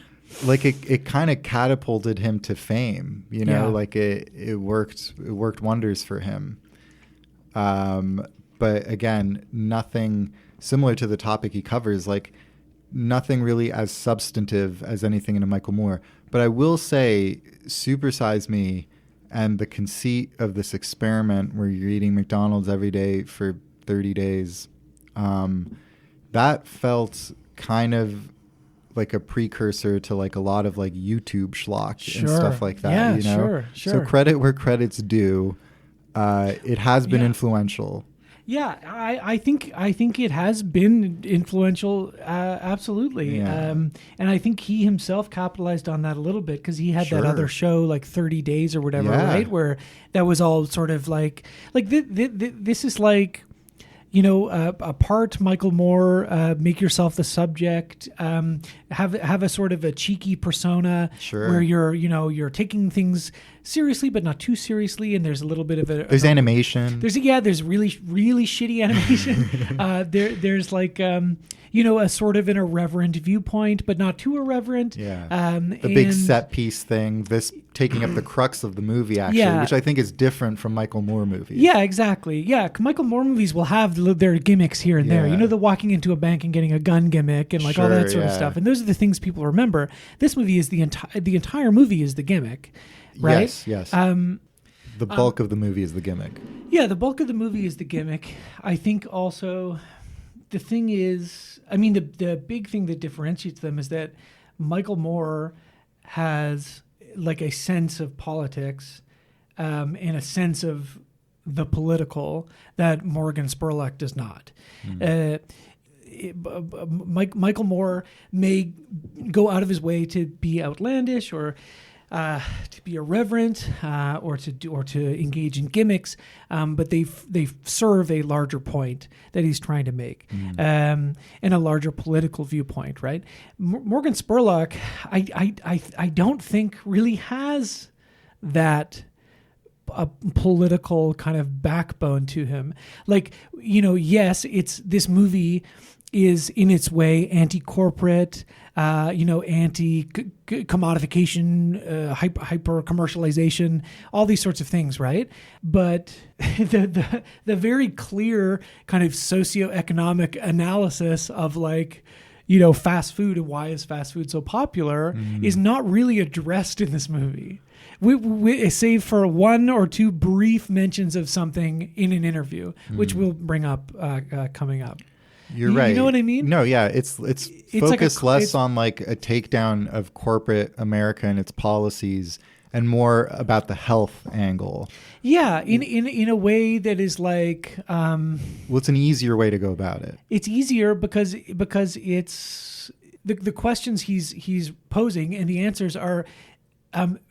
S3: like it kind of catapulted him to fame, you know, like it worked wonders for him. But again, nothing similar to the topic he covers, like nothing really as substantive as anything in a Michael Moore. But I will say Super Size Me and the conceit of this experiment where you're eating McDonald's every day for 30 days, that felt kind of like a precursor to like a lot of like YouTube schlock and stuff like that.
S2: Yeah,
S3: you know?
S2: Sure.
S3: So credit where credit's due. It has been influential.
S2: Yeah, I think it has been influential, absolutely.
S3: Yeah.
S2: And I think he himself capitalized on that a little bit because he had that other show like 30 Days or whatever, right? Where that was all sort of like this is like, you know, a part Michael Moore, make yourself the subject, have a sort of a cheeky persona where you're taking things seriously but not too seriously, and there's a little bit of
S3: there's animation.
S2: There's really shitty animation. There's like a sort of an irreverent viewpoint, but not too irreverent.
S3: Yeah. The big set piece thing, this taking up the crux of the movie, actually, which I think is different from Michael Moore movies. Yeah,
S2: exactly. Yeah, Michael Moore movies will have their gimmicks here and there. You know, the walking into a bank and getting a gun gimmick and like all that sort of stuff. And those are the things people remember. This movie is the entire movie is the gimmick, right?
S3: Yes. The bulk of the movie is the gimmick.
S2: Yeah, the bulk of the movie is the gimmick. I think also the thing is, I mean, the big thing that differentiates them is that Michael Moore has like a sense of politics and a sense of the political that Immorgan Spurlock does not. Michael Moore may go out of his way to be outlandish or to be irreverent or to engage in gimmicks, but they serve a larger point that he's trying to make, and a larger political viewpoint. Right? Immorgan Spurlock, I don't think really has that a political kind of backbone to him. Like, you know, yes, this movie is in its way anti-corporate, anti-commodification, hyper commercialization, all these sorts of things, right? But the very clear kind of socioeconomic analysis of like, you know, fast food and why is fast food so popular is not really addressed in this movie. We save for one or two brief mentions of something in an interview, which we'll bring up coming up.
S3: You're right.
S2: You know what I mean?
S3: No, yeah. It's focused less on like a takedown of corporate America and its policies and more about the health angle.
S2: Yeah, in a way that is like
S3: well, it's an easier way to go about it.
S2: It's easier because it's the questions he's posing and the answers are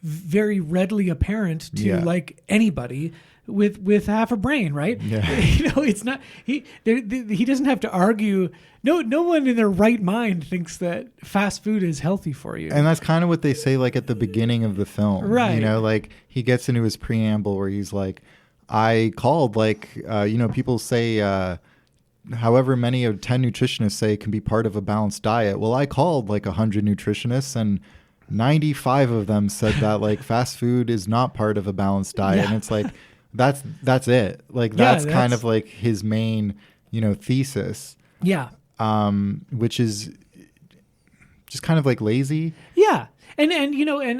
S2: very readily apparent to like anybody with half a brain, right?
S3: Yeah.
S2: You know, it's not he doesn't have to argue. No one in their right mind thinks that fast food is healthy for you.
S3: And that's kind of what they say like at the beginning of the film.
S2: Right.
S3: You know, like he gets into his preamble where he's like, I called like people say however many of 10 nutritionists say can be part of a balanced diet. Well, I called like 100 nutritionists and 95 of them said that like fast food is not part of a balanced diet. And it's like that's it. Like that's kind of like his main, thesis.
S2: Yeah.
S3: Which is just kind of like lazy.
S2: Yeah. And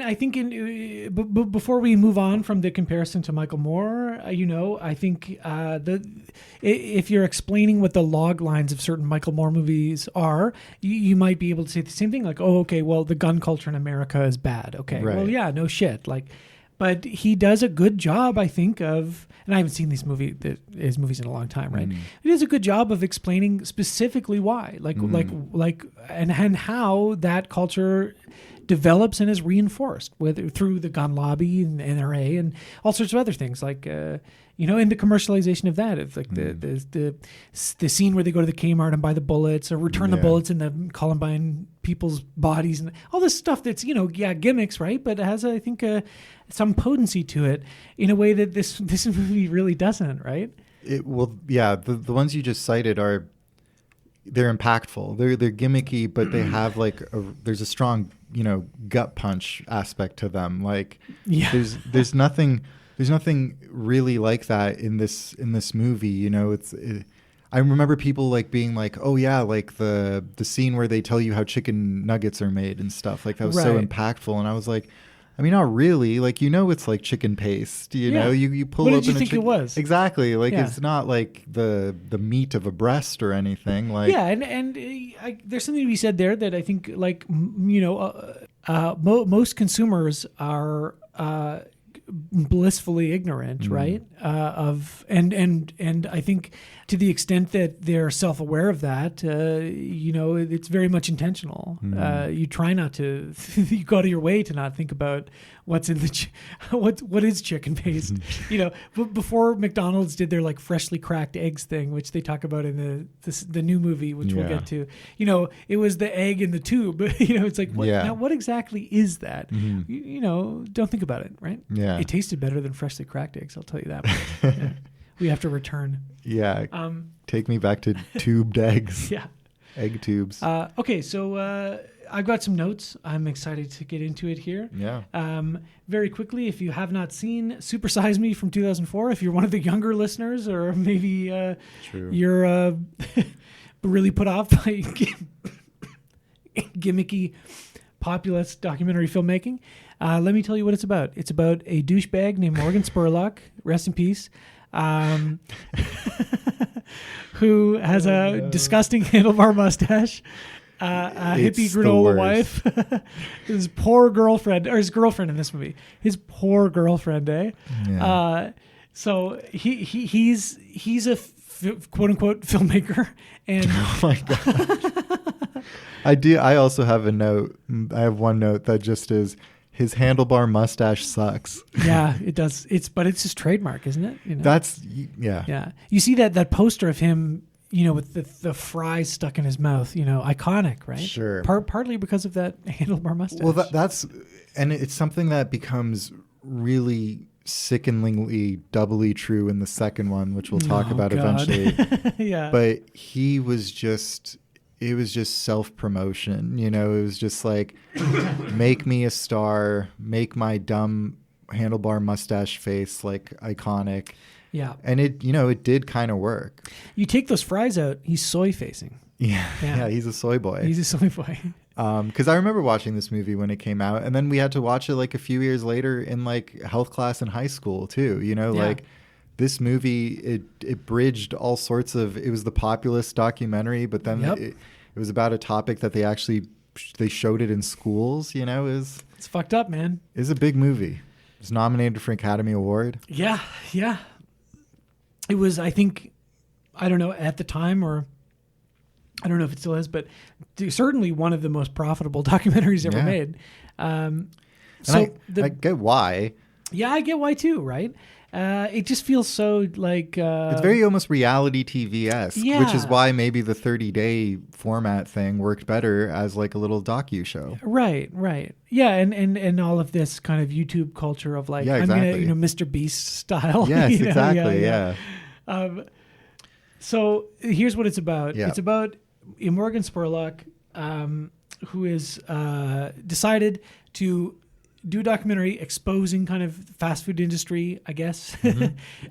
S2: I think before we move on from the comparison to Michael Moore, I think if you're explaining what the log lines of certain Michael Moore movies are, you might be able to say the same thing, like, oh, okay, well, the gun culture in America is bad. Okay,
S3: right.
S2: Well, yeah, no shit. Like, but he does a good job, I think, of, and I haven't seen his movies in a long time, right? He does a good job of explaining specifically why, and how that culture develops and is reinforced, whether through the gun lobby and NRA and all sorts of other things, like in the commercialization of that, of like the scene where they go to the Kmart and buy the bullets or return the bullets in the Columbine people's bodies and all this stuff that's gimmicks, right? But it has, I think, some potency to it in a way that this movie really doesn't, right?
S3: The ones you just cited they're impactful. They're gimmicky, but they have there's a strong gut punch aspect to them. Like there's nothing really like that in this movie. I remember people being like, oh yeah, like the scene where they tell you how chicken nuggets are made and stuff. Like that was so impactful, and I was like, I mean, not really. Like, it's like chicken paste. You pull open.
S2: What did you think it was?
S3: Exactly. Like it's not like the meat of a breast or anything. Like
S2: and there's something to be said there that I think most consumers are blissfully ignorant, right? And I think to the extent that they're self-aware of that, it's very much intentional. You try not to, you go to your way to not think about what's in what is chicken paste. Before McDonald's did their freshly cracked eggs thing, which they talk about in the new movie, which we'll get to. It was the egg in the tube. It's like, now what exactly is that? Don't think about it, right?
S3: Yeah.
S2: It tasted better than freshly cracked eggs, I'll tell you that much. We have to return.
S3: Yeah. Take me back to tubed eggs.
S2: Yeah.
S3: Egg tubes.
S2: Okay, so I've got some notes. I'm excited to get into it here.
S3: Yeah.
S2: Very quickly, if you have not seen Super Size Me from 2004, if you're one of the younger listeners, or maybe you're really put off by gimmicky populist documentary filmmaking, let me tell you what it's about. It's about a douchebag named Immorgan Spurlock, rest in peace, who has a disgusting handlebar mustache, a hippie granola wife, his poor girlfriend, or his girlfriend in this movie, his poor girlfriend, Yeah. So he's a quote unquote filmmaker, and
S3: oh my god, I also have a note. I have one note that just is, his handlebar mustache sucks.
S2: Yeah, it does. But it's his trademark, isn't it?
S3: That's
S2: Yeah. You see that poster of him, with the fries stuck in his mouth. Iconic, right?
S3: Sure.
S2: Partly because of that handlebar mustache.
S3: Well, that's and it's something that becomes really sickeningly doubly true in the second one, which we'll talk about eventually.
S2: Yeah.
S3: But it was just self-promotion, it was just like, make me a star, make my dumb handlebar mustache face iconic.
S2: Yeah.
S3: And it did kind of work.
S2: You take those fries out, he's soy facing.
S3: Yeah, he's a soy boy.
S2: He's a soy boy.
S3: Because I remember watching this movie when it came out, and then we had to watch it a few years later in health class in high school too. This movie, it bridged all sorts of. It was the populist documentary, but then it was about a topic that they showed it in schools.
S2: It's fucked up, man.
S3: It's a big movie. It was nominated for an Academy Award.
S2: Yeah. It was, I think, I don't know at the time, or I don't know if it still is, but certainly one of the most profitable documentaries ever made.
S3: I get why.
S2: Yeah, I get why too, right? It just feels so
S3: it's very almost reality TV-esque, which is why maybe the 30-day format thing worked better as a little docu show. Right.
S2: Yeah, and all of this kind of YouTube culture of
S3: exactly.
S2: I'm gonna, Mr. Beast style.
S3: Yes, exactly. Yeah.
S2: So here's what it's about.
S3: Yeah.
S2: It's about Immorgan Spurlock, who is decided to do a documentary exposing kind of fast food industry, I guess,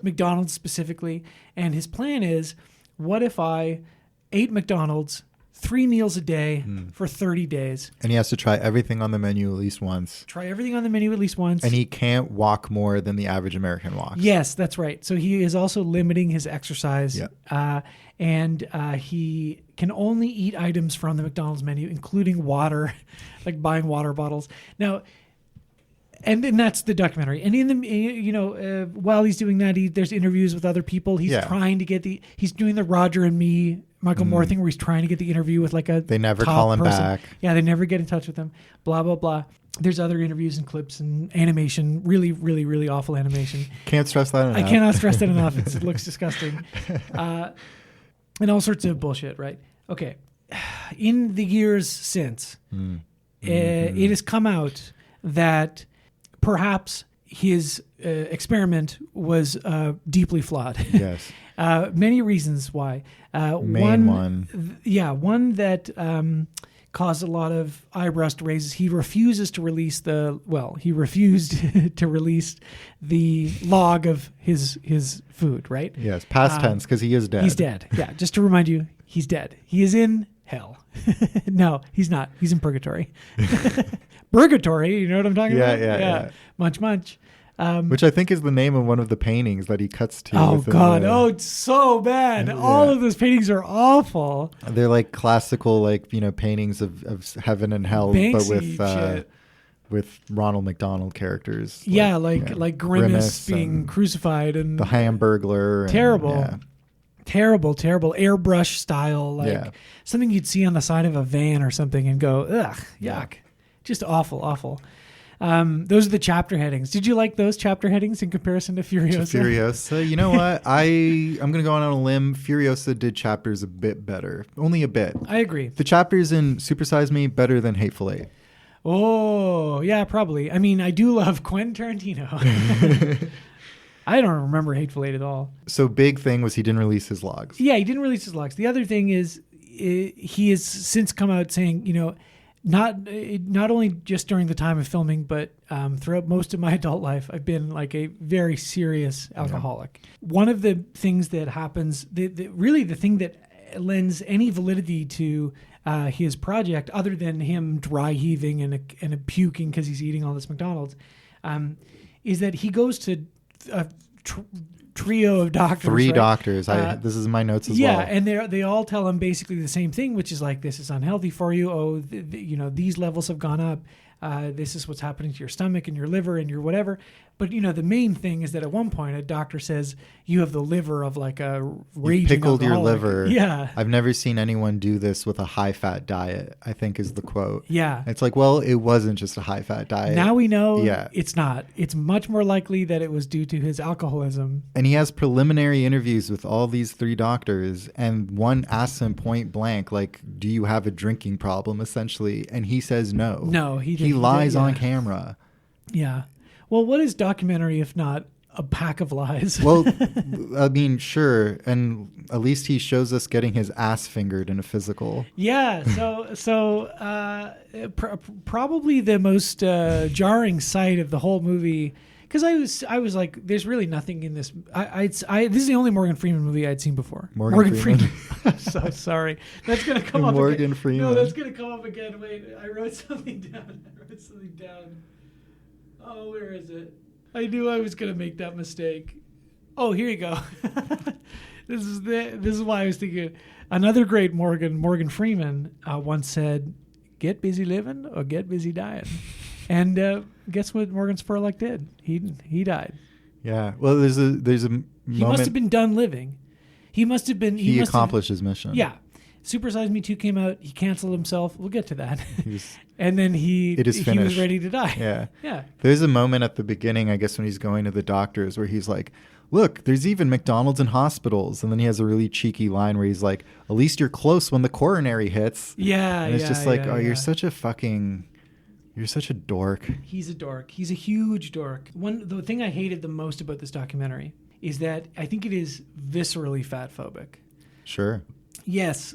S2: McDonald's specifically. And his plan is, what if I ate McDonald's 3 meals a day for 30 days?
S3: And he has to try everything on the menu at least once.
S2: And
S3: he can't walk more than the average American walks.
S2: Yes, that's right. So he is also limiting his exercise.
S3: Yeah.
S2: And he can only eat items from the McDonald's menu, including water, buying water bottles. Now,
S4: And then that's the documentary. And in the, while he's doing that, there's interviews with other people. He's trying to get he's doing the Roger and Me, Michael Moore thing, where he's trying to get the interview with like a
S3: They never
S4: top
S3: call him
S4: person.
S3: back.
S4: Yeah, they never get in touch with him. Blah, blah, blah. There's other interviews and clips and animation, really, really, really awful animation.
S3: Can't stress that enough.
S4: I cannot stress that enough. It looks disgusting. And all sorts of bullshit, right? Okay. In the years since, it has come out that perhaps his experiment was deeply flawed.
S3: Yes.
S4: Many reasons why.
S3: One
S4: that caused a lot of eyebrows to raise. He refuses to release he refused to release the log of his food, right?
S3: Yes, past tense, because he is dead.
S4: He's dead. Yeah, just to remind you, he's dead. He is in hell. No, he's not. He's in purgatory. Purgatory, you know what I'm talking about?
S3: Yeah.
S4: Munch, munch.
S3: Which I think is the name of one of the paintings that he cuts to.
S4: Oh, God. It's so bad.
S3: Yeah.
S4: All of those paintings are awful.
S3: They're like classical, paintings of heaven and hell,
S4: Banksy
S3: but
S4: shit.
S3: with Ronald McDonald characters.
S4: Like Grimace being crucified and
S3: the Hamburglar.
S4: Terrible. Terrible airbrush style, something you'd see on the side of a van or something and go, ugh, yuck. Just awful. Those are the chapter headings. Did you like those chapter headings in comparison to Furiosa?
S3: Furiosa. You know what? I'm going to go on a limb. Furiosa did chapters a bit better. Only a bit.
S4: I agree.
S3: The chapters in Super Size Me better than Hateful Eight.
S4: Oh, yeah, probably. I mean, I do love Quentin Tarantino. I don't remember Hateful Eight at all.
S3: So big thing was he didn't release his logs.
S4: Yeah, he didn't release his logs. The other thing is he has since come out saying, not only just during the time of filming, but throughout most of my adult life, I've been like a very serious alcoholic. Yeah. One of the things that happens, really the thing that lends any validity to his project, other than him dry heaving and puking because he's eating all this McDonald's, is that he goes to a trio of doctors.
S3: Three
S4: right?
S3: doctors. This is my notes as well.
S4: Yeah, and they all tell him basically the same thing, which is like, this is unhealthy for you. Oh, these levels have gone up. This is what's happening to your stomach and your liver and your whatever. But, the main thing is that at one point a doctor says you have the liver of like a raging
S3: pickled your
S4: alcoholic.
S3: liver.
S4: Yeah.
S3: I've never seen anyone do this with a high-fat diet, I think is the quote.
S4: Yeah.
S3: It's like, well, it wasn't just a high-fat diet.
S4: Now we know it's not. It's much more likely that it was due to his alcoholism.
S3: And he has preliminary interviews with all these three doctors, and one asks him point blank, like, do you have a drinking problem, essentially? And he says no.
S4: No,
S3: he lies on camera.
S4: Yeah. Well, what is documentary if not a pack of lies?
S3: Well, I mean, sure. And at least he shows us getting his ass fingered in a physical.
S4: Yeah. So probably the most jarring sight of the whole movie, because I was like, there's really nothing in this. This is the only Morgan Freeman movie I'd seen before.
S3: Morgan Freeman.
S4: I'm so sorry. That's gonna come up.
S3: Morgan
S4: again.
S3: Freeman.
S4: No, that's gonna come up again. Wait, I wrote something down. Oh, where is it? I knew I was gonna make that mistake. Oh, here you go. This is why I was thinking. Another great Morgan Freeman once said, "Get busy living or get busy dying." And guess what Morgan Spurlock did? He died.
S3: Yeah. Well, there's a moment.
S4: He must have been done living. He must have been.
S3: He accomplished his mission.
S4: Yeah. Super Size Me 2 came out. He canceled himself. We'll get to that. And then he was ready to die.
S3: Yeah.
S4: Yeah.
S3: There's a moment at the beginning, I guess, when he's going to the doctors where he's like, look, there's even McDonald's in hospitals. And then he has a really cheeky line where he's like, at least you're close when the coronary hits.
S4: Yeah.
S3: And it's just like, you're such a dork.
S4: He's a dork. He's a huge dork. The thing I hated the most about this documentary is that I think it is viscerally fat phobic.
S3: Sure.
S4: Yes,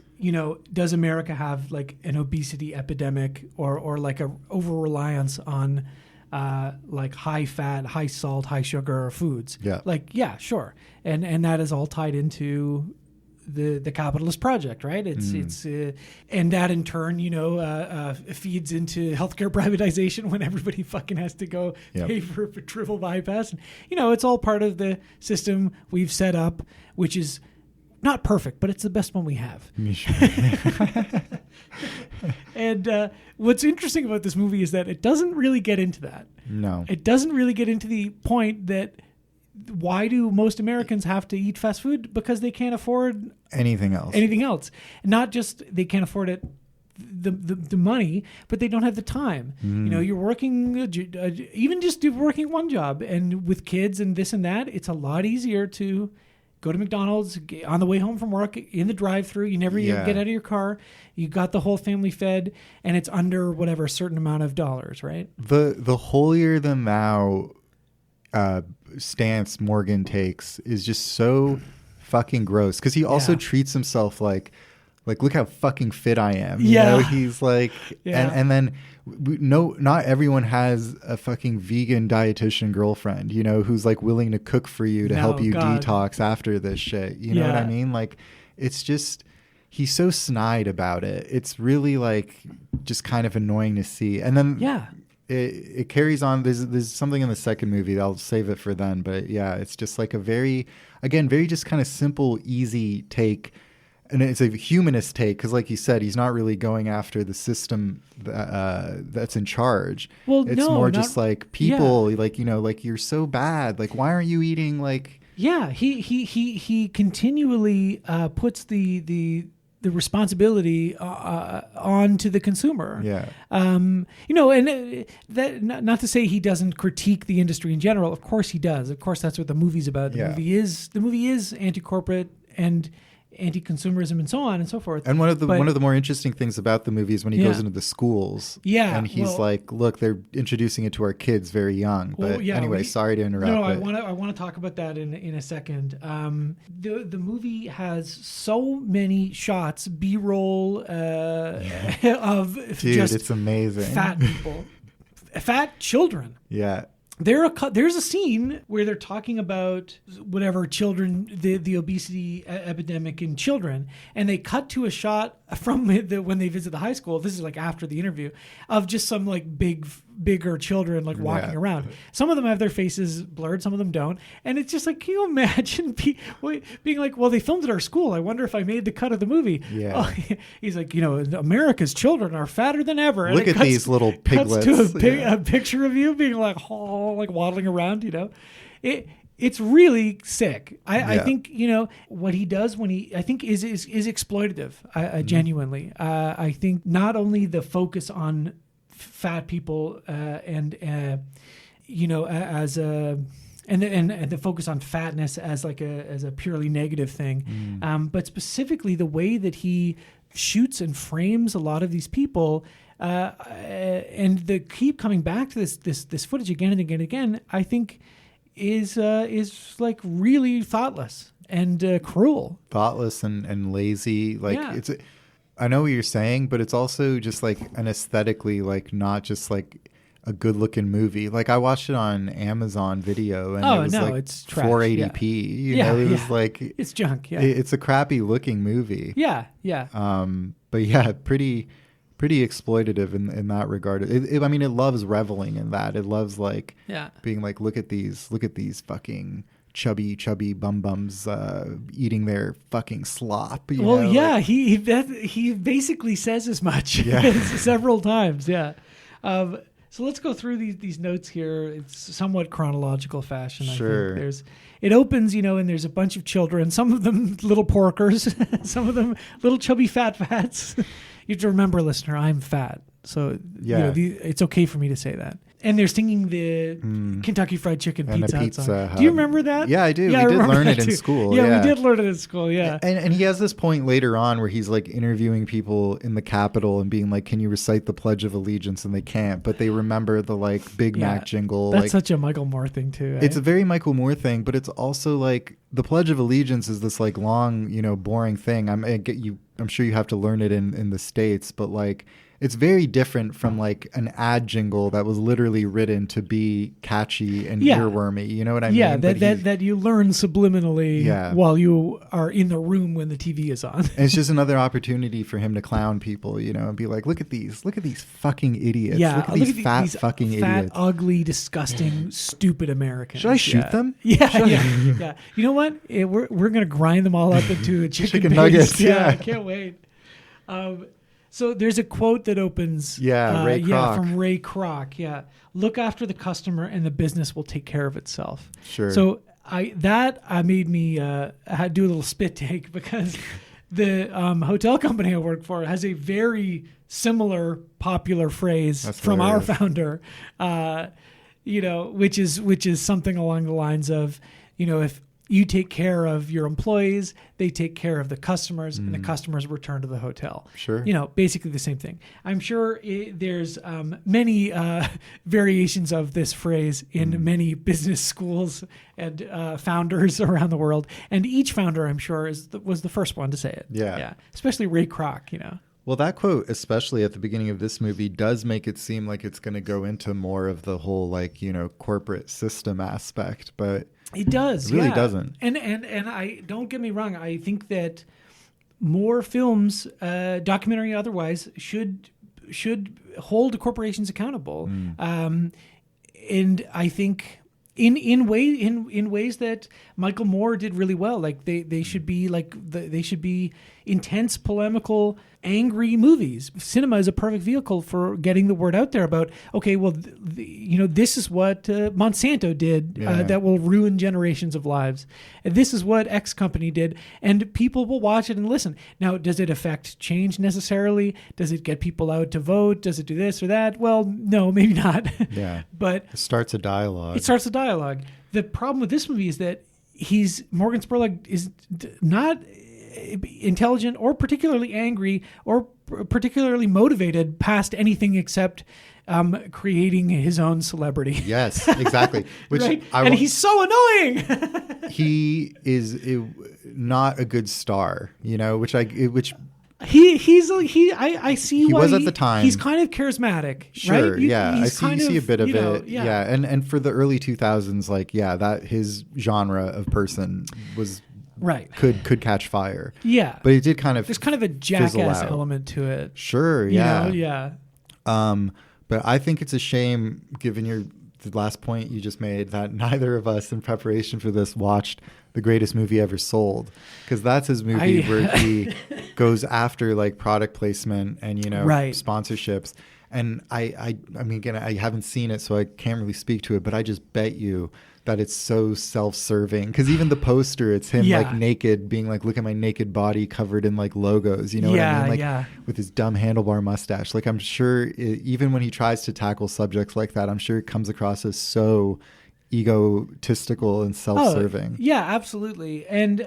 S4: does America have like an obesity epidemic or like a over-reliance on like high fat, high salt, high sugar foods?
S3: Yeah.
S4: Like, yeah, sure. And that is all tied into the capitalist project, right? It's and that in turn, feeds into healthcare privatization when everybody fucking has to go pay for triple bypass. And, it's all part of the system we've set up, which is not perfect, but it's the best one we have. And what's interesting about this movie is that it doesn't really get into that.
S3: No.
S4: It doesn't really get into the point that why do most Americans have to eat fast food? Because they can't afford
S3: anything else.
S4: Not just they can't afford it, the money, but they don't have the time. You're working, even just working one job, and with kids and this and that, it's a lot easier to go to McDonald's on the way home from work in the drive-thru. You never even get out of your car. You got the whole family fed, and it's under whatever a certain amount of dollars, right? The
S3: holier than thou stance Morgan takes is just so fucking gross, because he also treats himself like look how fucking fit I am. You know? He's like, and then not everyone has a fucking vegan dietitian girlfriend, who's like willing to cook for you to help you detox after this shit. You know what I mean? Like, it's just, he's so snide about it. It's really like just kind of annoying to see. And then it carries on. There's something in the second movie. I'll save it for then. But yeah, it's just like a very just kind of simple, easy take. And it's a humanist take, because like you said, he's not really going after the system that's in charge.
S4: Well,
S3: it's more just like people, like, like, you're so bad. Like, why aren't you eating like...
S4: Yeah, he continually puts the responsibility onto the consumer.
S3: Yeah.
S4: And that, not to say he doesn't critique the industry in general. Of course he does. Of course that's what the movie's about. The movie is anti-corporate and anti-consumerism and so on and so forth.
S3: And one of the more interesting things about the movie is when he goes into the schools. Yeah. And he's like, look, they're introducing it to our kids very young. But anyway, sorry to interrupt.
S4: No, I want to talk about that in a second. The movie has so many shots, B-roll of
S3: it's amazing.
S4: Fat people, fat children.
S3: Yeah.
S4: There's a scene where they're talking about whatever children, the obesity epidemic in children, and they cut to a shot from when they visit the high school. This is like after the interview, of just some like bigger children like walking around. Some of them have their faces blurred, some of them don't, and it's just like, can you imagine being like, well, they filmed at our school. I wonder if I made the cut of the movie. Yeah. Oh, he's like, America's children are fatter than ever. And
S3: look at these little piglets.
S4: Cuts to a picture of you being like, like waddling around. It's really sick. I think, what he does I think is exploitative, genuinely. I think not only the focus on fat people and the focus on fatness as a purely negative thing, but specifically the way that he shoots and frames a lot of these people, and they keep coming back to this footage again and again and again, I think is like really thoughtless and cruel.
S3: Thoughtless and lazy. Like I know what you're saying, but it's also just like an aesthetically, like, not just like a good looking movie. Like, I watched it on Amazon Video, and it was
S4: it's trash.
S3: 480p. It was like,
S4: it's junk. Yeah,
S3: it's a crappy looking movie.
S4: Yeah.
S3: But yeah, pretty exploitative in that regard. It loves reveling in that. It loves like being like, look at these fucking chubby bum-bums eating their fucking slop.
S4: He basically says as much several times. Yeah. So let's go through these notes here. It's somewhat chronological fashion.
S3: Sure.
S4: I think it opens, and there's a bunch of children. Some of them little porkers, some of them little chubby fats. You have to remember, listener, I'm fat, so it's okay for me to say that. And they're singing the Kentucky Fried Chicken Pizza Hut song. Do you remember that?
S3: Yeah, I do. Yeah, we did learn it in school.
S4: Yeah, we did learn it in school. Yeah.
S3: And he has this point later on where he's like interviewing people in the Capitol and being like, "Can you recite the Pledge of Allegiance?" And they can't, but they remember the like Big Mac jingle.
S4: That's such a Michael Moore thing too.
S3: It's a very Michael Moore thing, but it's also like the Pledge of Allegiance is this like long, boring thing. I'm sure you have to learn it in the States, but like, it's very different from like an ad jingle that was literally written to be catchy and earwormy. You know what I mean?
S4: Yeah, that you learn subliminally while you are in the room when the TV is on.
S3: And it's just another opportunity for him to clown people, you know, and be like, look at these fucking idiots.
S4: Yeah,
S3: look at these fat fucking idiots.
S4: Ugly, disgusting, stupid Americans.
S3: Should I shoot them?
S4: Yeah. You know what? We're gonna grind them all up into a chicken
S3: nuggets.
S4: Yeah, I can't wait. So there's a quote that opens.
S3: Ray Kroc.
S4: From Ray Kroc. Yeah, look after the customer, and the business will take care of itself.
S3: Sure.
S4: So I made me do a little spit take because the hotel company I work for has a very similar popular phrase from our founder. You know, which is something along the lines of, you know, if you take care of your employees, they take care of the customers, and the customers return to the hotel.
S3: Sure.
S4: You know, basically the same thing. I'm sure there's many variations of this phrase in many business schools and founders around the world. And each founder, I'm sure, was the first one to say it.
S3: Yeah.
S4: Especially Ray Kroc, you know.
S3: Well, that quote, especially at the beginning of this movie, does make it seem like it's going to go into more of the whole, like, you know, corporate system aspect, but
S4: it does.
S3: It really doesn't.
S4: And I don't get me wrong. I think that more films, documentary or otherwise, should hold corporations accountable. And I think in ways that Michael Moore did really well. Like they should be they should be intense, polemical, angry movies. Cinema is a perfect vehicle for getting the word out there about, okay, well, you know, this is what Monsanto did that will ruin generations of lives. And this is what X company did, and people will watch it and listen. Now, does it affect change necessarily? Does it get people out to vote? Does it do this or that? Well, no, maybe not.
S3: Yeah.
S4: But
S3: it starts a dialogue.
S4: The problem with this movie is that Morgan Spurlock is not intelligent or particularly angry or particularly motivated past anything except creating his own celebrity.
S3: Yes, exactly. Which
S4: right? And he's so annoying.
S3: He is not a good star, you know, I see
S4: he
S3: was at the time.
S4: He's kind of charismatic,
S3: sure,
S4: right?
S3: I see a bit of it. Yeah. And for the early 2000s, like, that his genre of person was
S4: right.
S3: Could catch fire.
S4: Yeah.
S3: But it did kind of
S4: there's kind of a jackass element to it.
S3: Sure,
S4: yeah.
S3: You know, yeah. But I think it's a shame, given the last point you just made, that neither of us in preparation for this watched The Greatest Movie Ever Sold, because that's his movie where he goes after like product placement and, you know, sponsorships. And I mean, again, I haven't seen it, so I can't really speak to it, but I just bet you that it's so self-serving, because even the poster, it's him like naked, being like, look at my naked body covered in like logos, you know what I mean? Like with his dumb handlebar mustache. Like, I'm sure even when he tries to tackle subjects like that, I'm sure it comes across as so egotistical and self-serving.
S4: Oh, yeah, absolutely. And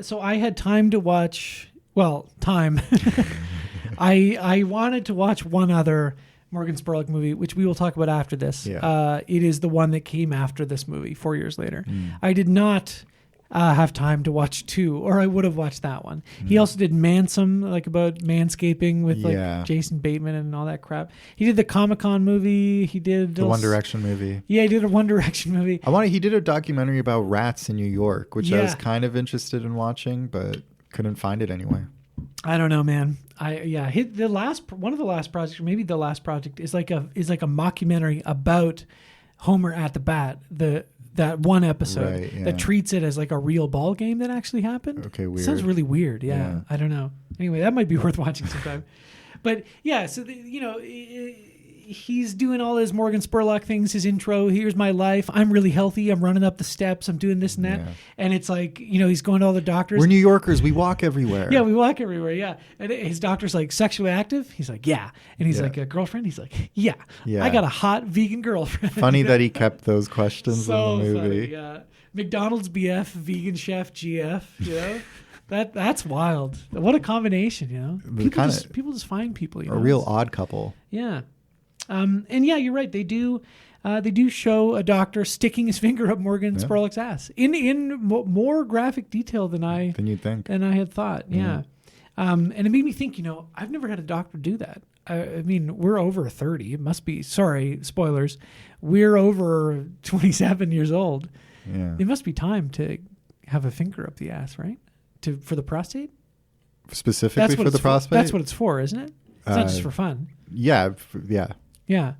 S4: so I had time to watch, I wanted to watch one other Morgan Spurlock movie, which we will talk about after this.
S3: Yeah.
S4: It is the one that came after this movie 4 years later. I did not have time to watch two, or I would have watched that one. He also did Mansome, like about manscaping with like Jason Bateman and all that crap. He did the Comic-Con movie. He did
S3: the One Direction movie.
S4: Yeah, he did a One Direction movie.
S3: He did a documentary about rats in New York, which I was kind of interested in watching, but couldn't find it anywhere.
S2: I don't know, man. One of the last projects, or maybe the last project, is like a mockumentary about Homer at the Bat. That one episode that treats it as like a real ball game that actually happened.
S3: Okay, weird.
S2: Sounds really weird. Yeah, I don't know. Anyway, that might be worth watching sometime. But yeah, so he's doing all his Morgan Spurlock things, his intro, here's my life, I'm really healthy, I'm running up the steps, I'm doing this and that. And it's like, he's going to all the doctors.
S3: We're New Yorkers, we walk everywhere.
S2: Yeah, we walk everywhere, yeah. And his doctor's like, sexually active? He's like, yeah. And he's like, a girlfriend? He's like, yeah. I got a hot vegan girlfriend.
S3: Funny that he kept those questions in the movie.
S2: Funny, yeah. McDonald's BF, vegan chef GF, That's wild. What a combination, People just find people,
S3: A real odd couple.
S2: Yeah. And yeah, you're right. They do show a doctor sticking his finger up Morgan Spurlock's ass in more graphic detail than
S3: you'd think,
S2: than I had thought. Yeah. And it made me think. I've never had a doctor do that.
S4: I mean, we're over 30. It must be, sorry, spoilers. We're over 27 years old.
S3: Yeah.
S4: It must be time to have a finger up the ass, right? For the prostate?
S3: Specifically for the prostate?
S4: That's what it's for, isn't it? It's not just for fun.
S3: Yeah.
S4: Yeah.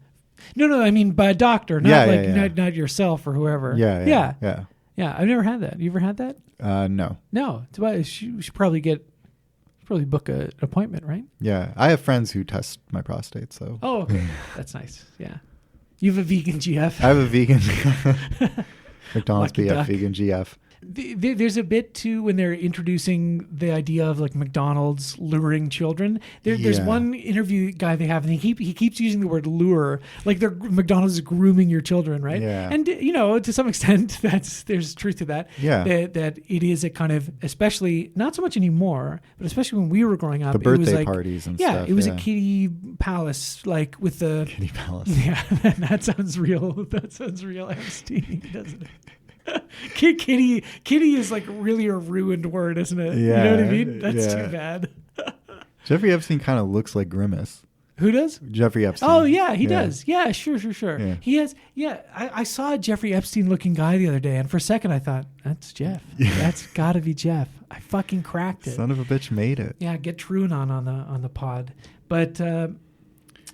S4: No, I mean by a doctor, not not yourself or whoever.
S3: Yeah.
S4: Yeah, I've never had that. You ever had that?
S3: No.
S4: No. It's about, you should probably book an appointment, right?
S3: Yeah. I have friends who test my prostate, so.
S4: Oh, okay. That's nice. Yeah. You have a vegan GF.
S3: I have a vegan McDonald's
S4: Lucky
S3: BF
S4: duck.
S3: vegan GF.
S4: There's a bit too when they're introducing the idea of like McDonald's luring children. There's one interview guy they have, and he keeps using the word lure, like McDonald's is grooming your children, right?
S3: Yeah.
S4: And to some extent, there's truth to that.
S3: Yeah.
S4: That it is a kind of, especially not so much anymore, but especially when we were growing up,
S3: The birthday
S4: it was like,
S3: parties and
S4: yeah,
S3: stuff.
S4: it was a kiddie palace, like with the
S3: Kiddie palace.
S4: Yeah, that sounds real. That sounds real Epstein, doesn't it? Kitty is like really a ruined word, isn't it?
S3: Yeah,
S4: you know what I mean? That's too bad.
S3: Jeffrey Epstein kind of looks like Grimace.
S4: Who does?
S3: Jeffrey Epstein.
S4: Oh yeah, he does. Yeah, sure.
S3: Yeah.
S4: He has. Yeah, I saw a Jeffrey Epstein looking guy the other day, and for a second I thought that's Jeff.
S3: Yeah.
S4: That's got to be Jeff. I fucking cracked it.
S3: Son of a bitch made it.
S4: Yeah, get Troon on the pod, but.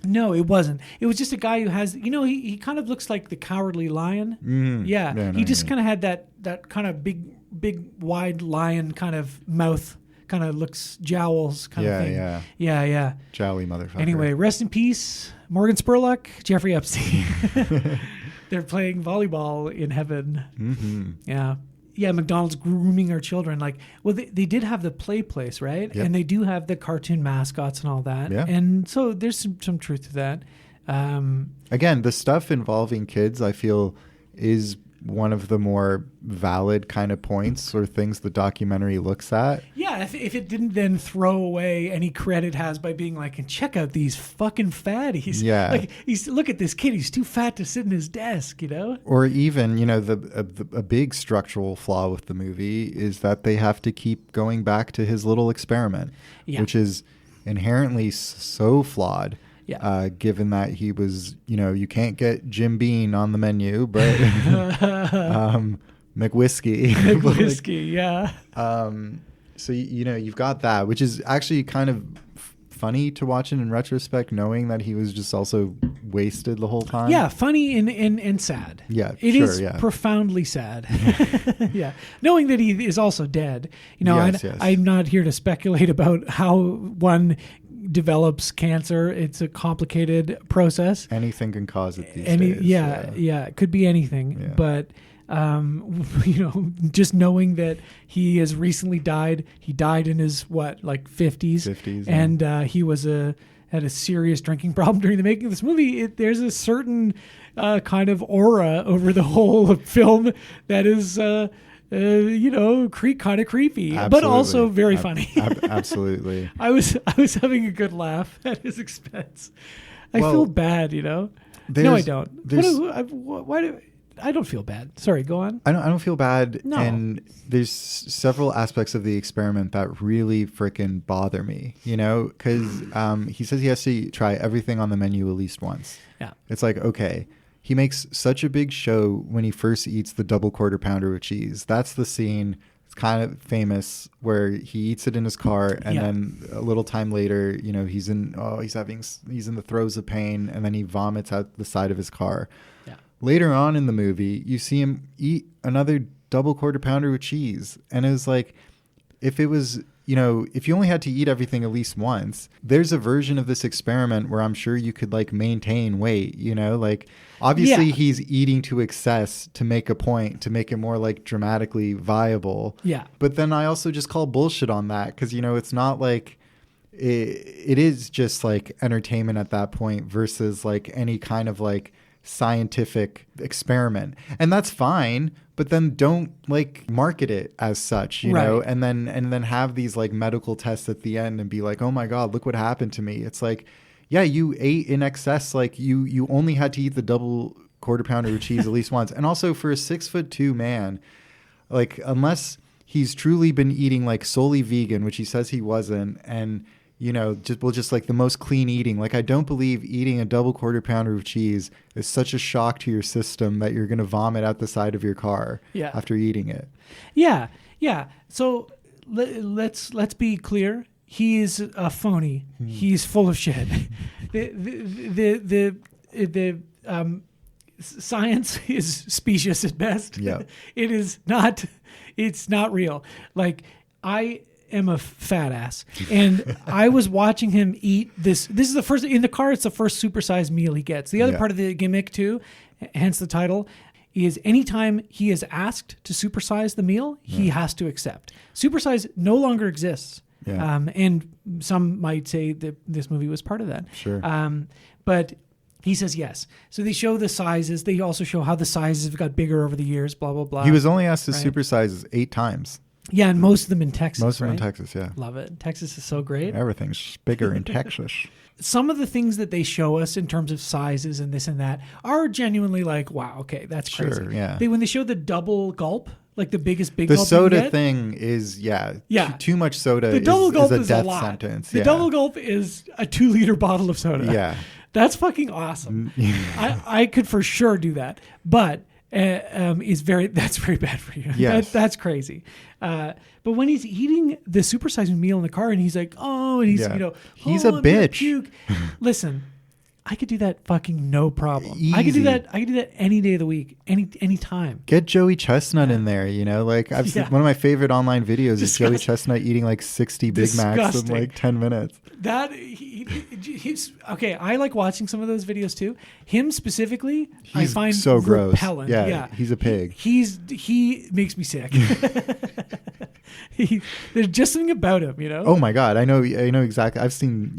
S4: No, it wasn't. It was just a guy who has, he kind of looks like the Cowardly Lion.
S3: Mm.
S4: Yeah. He just kind of had that kind of big, wide lion kind of mouth, kind of looks jowls kind of thing. Yeah.
S3: Jowly motherfucker.
S4: Anyway, rest in peace, Immorgan Spurlock, Jeffrey Epstein. They're playing volleyball in heaven.
S3: Mm-hmm.
S4: Yeah. Yeah, McDonald's grooming our children. Like, well, they did have the play place, right?
S3: Yep.
S4: And they do have the cartoon mascots and all that.
S3: Yeah.
S4: And so there's some truth to that.
S3: Again, the stuff involving kids, I feel, is one of the more valid kind of points or things the documentary looks at.
S4: Yeah, if it didn't then throw away any credit has by being like, and check out these fucking fatties.
S3: Yeah.
S4: Like, look at this kid. He's too fat to sit in his desk,
S3: Or even, a big structural flaw with the movie is that they have to keep going back to his little experiment, which is inherently so flawed.
S4: Yeah.
S3: Given that he was, you can't get Jim Beam on the menu, but McWhiskey.
S4: McWhiskey, yeah.
S3: So, you've got that, which is actually kind of funny to watch it in retrospect, knowing that he was just also wasted the whole time.
S4: Yeah, funny and sad.
S3: Yeah,
S4: it is profoundly sad. Yeah, knowing that he is also dead.
S3: Yes.
S4: I'm not here to speculate about how one develops cancer. It's a complicated process.
S3: Anything can cause it these days.
S4: Yeah, it could be anything.
S3: Yeah.
S4: But just knowing that he has recently died. He died in his 50s, and he had a serious drinking problem during the making of this movie. There's a certain kind of aura over the whole film that is kind of creepy,
S3: Absolutely.
S4: But also very funny.
S3: Absolutely.
S4: I was having a good laugh at his expense. I feel bad, No, I don't. I don't feel bad. Sorry, go on.
S3: I don't feel bad.
S4: No.
S3: And there's several aspects of the experiment that really frickin' bother me, because he says he has to try everything on the menu at least once.
S4: Yeah.
S3: It's like, okay, he makes such a big show when he first eats the double quarter pounder with cheese. That's the scene. It's kind of famous where he eats it in his car, and then a little time later, he's in the throes of pain, and then he vomits out the side of his car.
S4: Yeah.
S3: Later on in the movie, you see him eat another double quarter pounder with cheese, and it was like, if it was, if you only had to eat everything at least once, there's a version of this experiment where I'm sure you could maintain weight, obviously he's eating to excess to make a point, to make it more dramatically viable.
S4: Yeah.
S3: But then I also just call bullshit on that because, it's not like it is just entertainment at that point versus any kind of scientific experiment, and that's fine, but then don't market it as such, you know, and then have these medical tests at the end and be like, oh my god, look what happened to me. It's yeah, you ate in excess, you only had to eat the double quarter pounder of cheese at least once. And also for a 6'2" man, unless he's truly been eating solely vegan, which he says he wasn't, and just like the most clean eating. Like, I don't believe eating a double quarter pounder of cheese is such a shock to your system that you're going to vomit out the side of your car after eating it.
S4: Yeah. Yeah. So let's be clear. He is a phony. He's full of shit. the science is specious at best.
S3: Yeah.
S4: It's not real. Like, I am a fat ass, and I was watching him eat this. This is the first in the car. It's the first supersized meal he gets. The other part of the gimmick too, hence the title, is anytime he is asked to supersize the meal, he has to accept. Supersize no longer exists.
S3: Yeah.
S4: And some might say that this movie was part of that.
S3: Sure.
S4: But he says yes. So they show the sizes. They also show how the sizes have got bigger over the years, blah, blah, blah.
S3: He was only asked to supersize 8 times.
S4: Yeah, and most of them in Texas.
S3: Most of them in Texas, yeah.
S4: Love it. Texas is so great.
S3: Everything's bigger in Texas.
S4: Some of the things that they show us in terms of sizes and this and that are genuinely like, wow, okay, that's crazy.
S3: Sure, yeah.
S4: When they show the double gulp, like the biggest big
S3: the
S4: gulp
S3: soda thing is, too much soda
S4: the double gulp
S3: is a death
S4: lot.
S3: sentence.
S4: The double gulp is a 2-liter bottle of soda.
S3: Yeah.
S4: That's fucking awesome. I could for sure do that. But that's very bad for you.
S3: Yes.
S4: That's crazy. But when he's eating the supersized meal in the car and he's like, oh, and he's,
S3: he's
S4: I'm
S3: a
S4: gonna
S3: bitch.
S4: puke. Listen, I could do that fucking no problem.
S3: Easy.
S4: I could do that any day of the week, any time.
S3: Get Joey Chestnut in there, like I've seen one of my favorite online videos is Joey Chestnut eating like 60 Big Macs in like 10 minutes.
S4: He's okay. I like watching some of those videos too. Him specifically, I find
S3: so
S4: repellent.
S3: gross. Yeah, he's a pig.
S4: He makes me sick. There's just something about him,
S3: Oh my God, I know exactly. I've seen,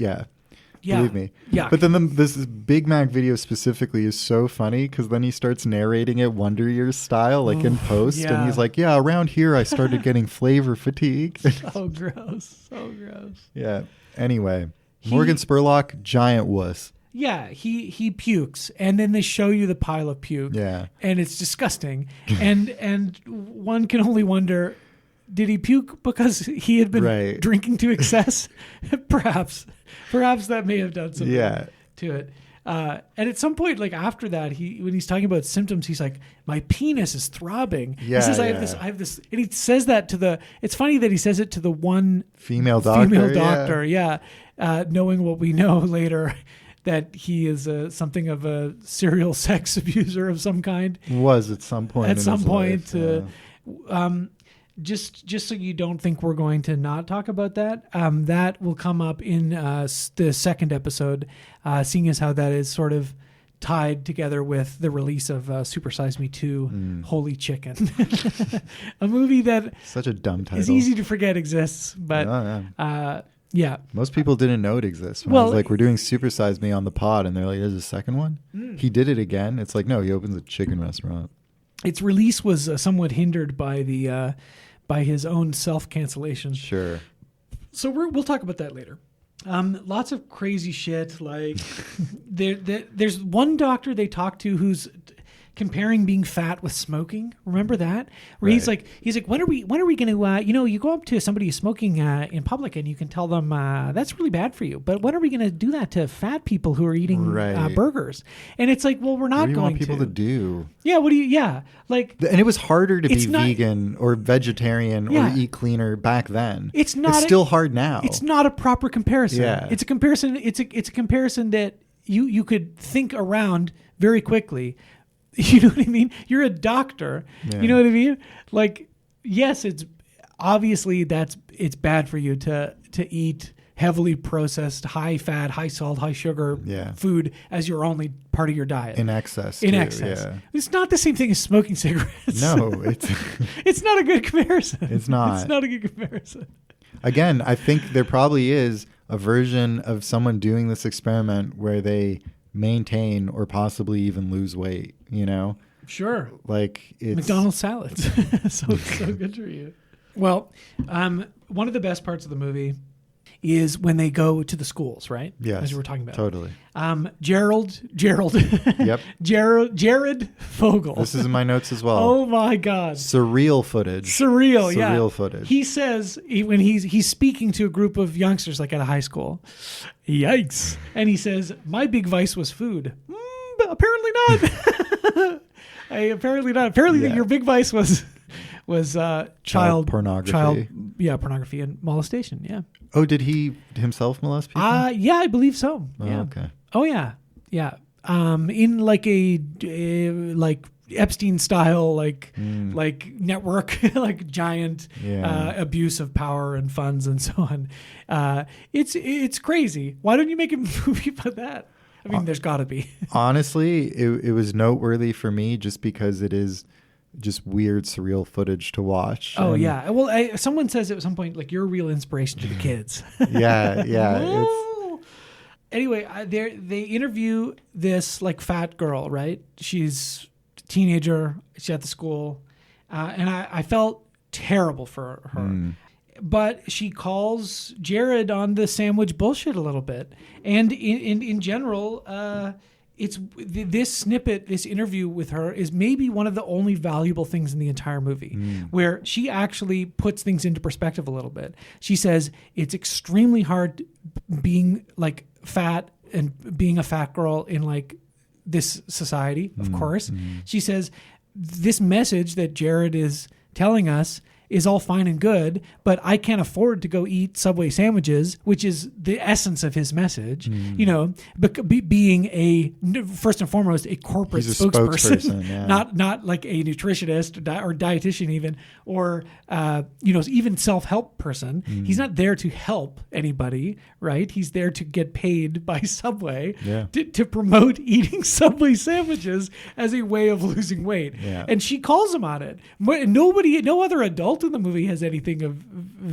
S3: believe me.
S4: Yeah.
S3: But then this Big Mac video specifically is so funny because then he starts narrating it Wonder Years style, like in post, and he's like, "Yeah, around here I started getting flavor fatigue."
S4: So gross. So gross.
S3: Yeah. Anyway, Immorgan Spurlock, giant wuss.
S4: Yeah, he pukes, and then they show you the pile of puke.
S3: Yeah.
S4: And it's disgusting, and one can only wonder, did he puke because he had been drinking to excess? Perhaps that may have done something to it. And at some point, like after that, when he's talking about symptoms, he's like, "My penis is throbbing."
S3: Yeah,
S4: he says, "I have this," and he says that to the. It's funny that he says it to the one
S3: female doctor.
S4: Yeah, knowing what we know later, that he is something of a serial sex abuser of some kind.
S3: Was at some point.
S4: Just so you don't think we're going to not talk about that, that will come up in the second episode, seeing as how that is sort of tied together with the release of Super Size Me 2, Holy Chicken. A movie that
S3: such a dumb title.
S4: is easy to forget exists, but yeah.
S3: Most people didn't know it exists. When I was like, we're doing Super Size Me on the pod, and they're like, there's a second one? He did it again? It's like, no, he opens a chicken restaurant.
S4: Its release was somewhat hindered by the by his own self-cancellation.
S3: Sure.
S4: So we'll talk about that later. Lots of crazy shit. Like there's one doctor they talk to who's comparing being fat with smoking. Remember that? Where he's like, when are we going to, you go up to somebody who's smoking in public and you can tell them that's really bad for you. But when are we going to do that to fat people who are eating burgers? And it's like, well, we're not
S3: what do you
S4: going
S3: want people to do.
S4: Yeah. And
S3: it was harder to be vegan or vegetarian or eat cleaner back then.
S4: It's
S3: still hard now.
S4: It's not a proper comparison.
S3: Yeah.
S4: It's a comparison. It's a comparison that you could think around very quickly. You know what I mean? You're a doctor. Yeah. You know what I mean? Like, yes, it's obviously it's bad for you to eat heavily processed, high fat, high salt, high sugar food as your only part of your diet.
S3: In excess.
S4: Yeah. It's not the same thing as smoking cigarettes.
S3: No,
S4: it's not a good comparison.
S3: It's not.
S4: It's not a good comparison.
S3: Again, I think there probably is a version of someone doing this experiment where they maintain or possibly even lose weight,
S4: Sure.
S3: Like it's
S4: McDonald's salads. so good for you. Well, one of the best parts of the movie is when they go to the schools, right?
S3: Yes,
S4: as we were talking about.
S3: Totally.
S4: Gerald,
S3: Yep.
S4: Jared Fogle.
S3: This is in my notes as well.
S4: Oh my God.
S3: Surreal footage.
S4: Surreal
S3: footage.
S4: He says when he's speaking to a group of youngsters, like at a high school, yikes. And he says, my big vice was food. Apparently not. Apparently not. Apparently your big vice was child
S3: pornography.
S4: Pornography and molestation. Yeah.
S3: Oh, did he himself molest people?
S4: Yeah, I believe so.
S3: Oh,
S4: Yeah.
S3: okay.
S4: Oh yeah. Yeah. In like a like Epstein style, like network, like giant abuse of power and funds and so on. It's crazy. Why don't you make a movie about that? I mean, there's got to be. Honestly,
S3: it was noteworthy for me just because it is just weird, surreal footage to watch.
S4: Oh, yeah. Well, someone says at some point, like, you're a real inspiration to the kids.
S3: Yeah.
S4: Anyway, they interview this, like, fat girl, right? She's a teenager. She's at the school. And I felt terrible for her. But she calls Jared on the sandwich bullshit a little bit. And in general, this snippet, this interview with her is maybe one of the only valuable things in the entire movie, where she actually puts things into perspective a little bit. She says it's extremely hard being like fat and being a fat girl in like this society, of course. She says this message that Jared is telling us is all fine and good, but I can't afford to go eat Subway sandwiches, which is the essence of his message. You know, being first and foremost a corporate spokesperson, not like a nutritionist or dietitian even, or even self-help person. He's not there to help anybody, right? He's there to get paid by Subway to promote eating Subway sandwiches as a way of losing weight. And she calls him on it. No other adult in the movie has anything of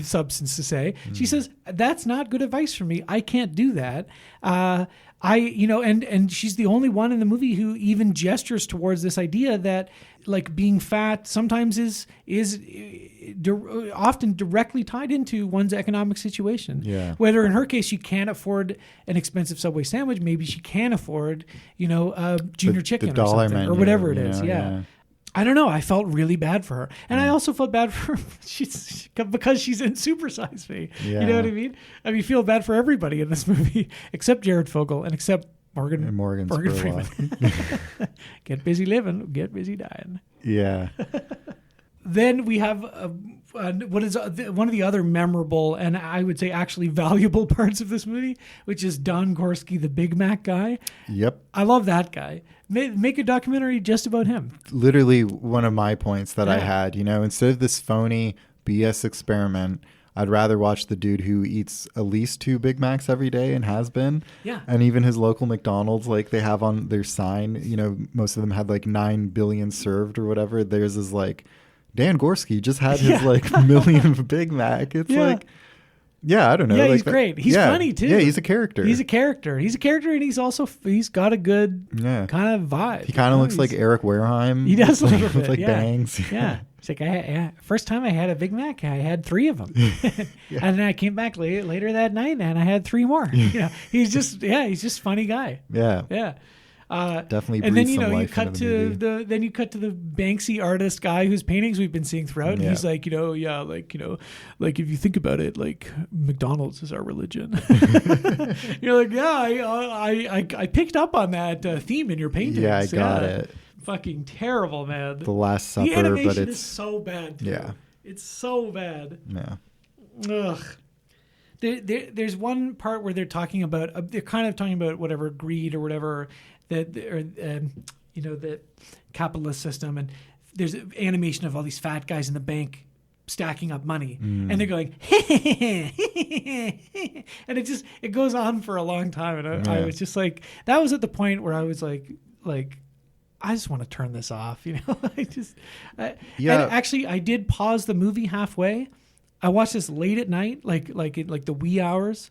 S4: substance to say. She says, that's not good advice for me. I can't do that. And she's the only one in the movie who even gestures towards this idea that like being fat sometimes is often directly tied into one's economic situation. Whether in her case she can't afford an expensive Subway sandwich, maybe she can afford, junior chicken or something menu, or whatever it is. I don't know. I felt really bad for her. And I also felt bad for her because she's in Super Size Me. You know what I mean? I mean, feel bad for everybody in this movie except Jared Fogle and except Morgan Freeman. Get busy living, get busy dying.
S3: Yeah.
S4: Then we have what is one of the other memorable and I would say actually valuable parts of this movie, which is Don Gorski, the Big Mac guy.
S3: Yep.
S4: I love that guy. Make a documentary just about him.
S3: Literally one of my points that I had, instead of this phony BS experiment, I'd rather watch the dude who eats at least 2 Big Macs every day and has been. Yeah. And even his local McDonald's, like they have on their sign, most of them had like 9 billion served or whatever. Theirs is like, Dan Gorski just had his like millionth Big Mac. It's like, I don't know.
S4: Yeah,
S3: like
S4: he's great. He's funny too.
S3: Yeah, he's a character.
S4: He's a character, and he's got a good kind of vibe.
S3: He kind of looks like Eric Wareheim.
S4: He does a little bit,
S3: with like bangs.
S4: Yeah. It's like, first time I had a Big Mac, I had 3 of them. And then I came back later that night and I had 3 more. He's just a funny guy.
S3: Yeah.
S4: Yeah.
S3: Definitely.
S4: And then you cut to the Banksy artist guy whose paintings we've been seeing throughout, and he's like, like if you think about it, like McDonald's is our religion. You're like, I picked up on that theme in your paintings.
S3: Yeah, I got it.
S4: Fucking terrible, man.
S3: The Last Supper,
S4: the animation
S3: but
S4: is so bad. Too.
S3: Yeah,
S4: it's so bad.
S3: Yeah.
S4: Ugh. There's one part where they're talking about whatever greed or whatever the capitalist system, and there's an animation of all these fat guys in the bank stacking up money, and they're going and it goes on for a long time, and I was just like, that was at the point where I was like I just want to turn this off, And actually I did pause the movie halfway I watched this late at night, like the wee hours.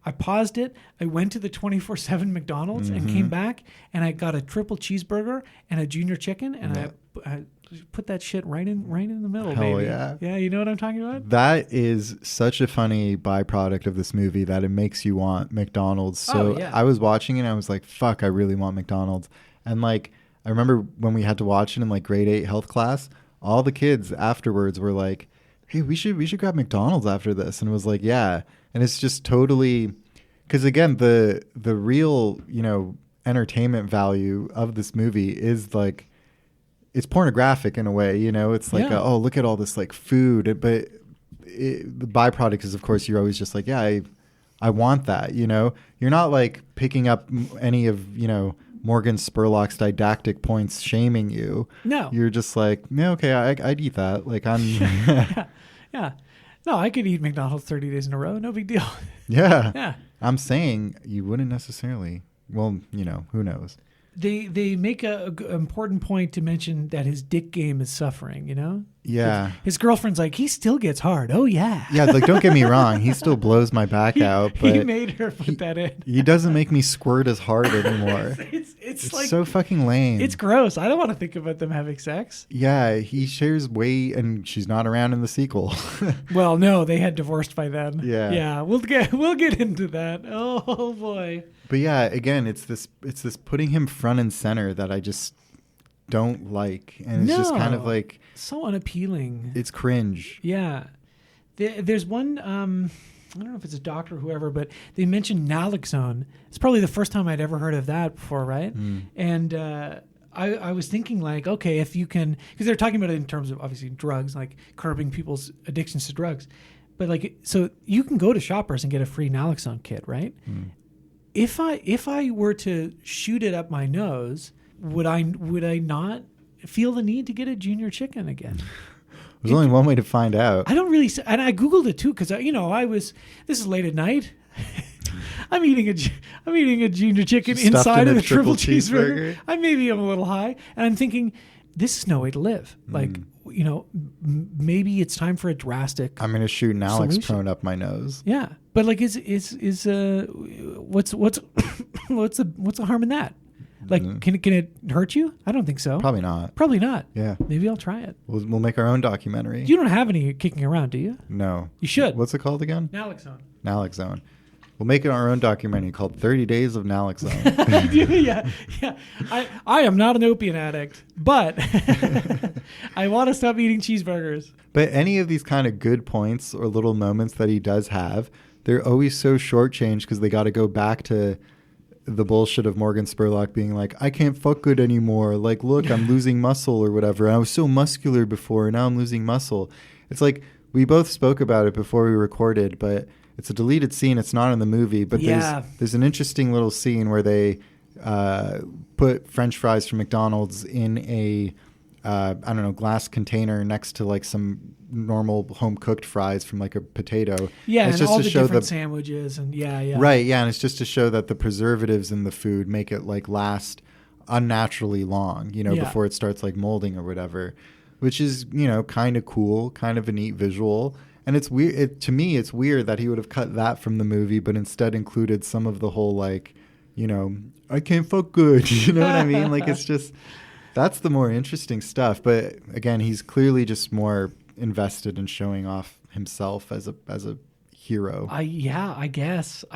S4: I paused it. I went to the 24/7 McDonald's and came back, and I got a triple cheeseburger and a junior chicken, and I put that shit right in the middle.
S3: Hell
S4: baby.
S3: yeah.
S4: You know what I'm talking about?
S3: That is such a funny byproduct of this movie that it makes you want McDonald's. So I was watching it and I was like, fuck, I really want McDonald's. And like, I remember when we had to watch it in like grade 8 health class, all the kids afterwards were like, hey, we should grab McDonald's after this. And it was like, yeah. And it's just totally, because again, the real, you know, entertainment value of this movie is like, it's pornographic in a way, you know. It's like, oh, look at all this like food, but the byproduct is, of course, you're always just like, yeah, I want that, you know. You're not like picking up any of, you know, Morgan Spurlock's didactic points shaming you.
S4: No,
S3: you're just like, yeah, okay, I'd eat that. Like I'm,
S4: yeah. No, I could eat McDonald's 30 days in a row, no big deal.
S3: Yeah. I'm saying you wouldn't necessarily. Well, you know, who knows.
S4: They make a important point to mention that his dick game is suffering, you know?
S3: Yeah.
S4: His girlfriend's like, he still gets hard. Oh, yeah.
S3: Yeah, like, don't get me wrong. He still blows my back out. But
S4: he made her put that in.
S3: He doesn't make me squirt as hard anymore.
S4: It's like,
S3: so fucking lame.
S4: It's gross. I don't want to think about them having sex.
S3: Yeah, he shares weight, and she's not around in the sequel.
S4: Well, no, they had divorced by then.
S3: Yeah.
S4: Yeah, we'll get into that. Oh, boy.
S3: But yeah, again, it's this putting him front and center that I just don't like, and it's just kind of like
S4: so unappealing.
S3: It's cringe.
S4: Yeah, there's one. I don't know if it's a doctor or whoever, but they mentioned naloxone. It's probably the first time I'd ever heard of that before, right? And I was thinking like, okay, if you can, because they're talking about it in terms of obviously drugs, like curbing people's addictions to drugs, but like, so you can go to Shoppers and get a free naloxone kit, right? If I were to shoot it up my nose, would I not feel the need to get a junior chicken again?
S3: There's only one way to find out.
S4: I don't really, and I Googled it too, because this is late at night. I'm eating a junior chicken inside of a triple cheeseburger. Maybe I'm a little high, and I'm thinking, this is no way to live. Like, you know, maybe it's time for a drastic.
S3: I'm gonna shoot naloxone up my nose.
S4: Yeah, but like, what's the harm in that? Like, can it hurt you? I don't think so.
S3: Probably not.
S4: Probably not.
S3: Yeah.
S4: Maybe I'll try it.
S3: We'll make our own documentary.
S4: You don't have any kicking around, do you?
S3: No.
S4: You should.
S3: What's it called again?
S4: Naloxone.
S3: Naloxone. We'll make our own documentary called 30 Days of Naloxone.
S4: Yeah. I am not an opiate addict, but I want to stop eating cheeseburgers.
S3: But any of these kind of good points or little moments that he does have, they're always so shortchanged because they got to go back to the bullshit of Morgan Spurlock being like, I can't fuck good anymore. Like, look, I'm losing muscle or whatever. I was so muscular before, and now I'm losing muscle. It's like, we both spoke about it before we recorded, but it's a deleted scene. It's not in the movie, but there's an interesting little scene where they put French fries from McDonald's in a glass container next to like some normal home cooked fries from like a potato.
S4: Yeah,
S3: and it's
S4: and
S3: just
S4: all
S3: to
S4: the
S3: show
S4: different sandwiches and
S3: right, yeah, and it's just to show that the preservatives in the food make it like last unnaturally long, you know, before it starts like molding or whatever, which is, you know, kind of cool, kind of a neat visual. And it's weird. To me, it's weird that he would have cut that from the movie, but instead included some of the whole like, you know, I can't fuck good. You know what I mean? Like, it's just, that's the more interesting stuff. But again, he's clearly just more invested in showing off himself as a hero.
S4: I guess.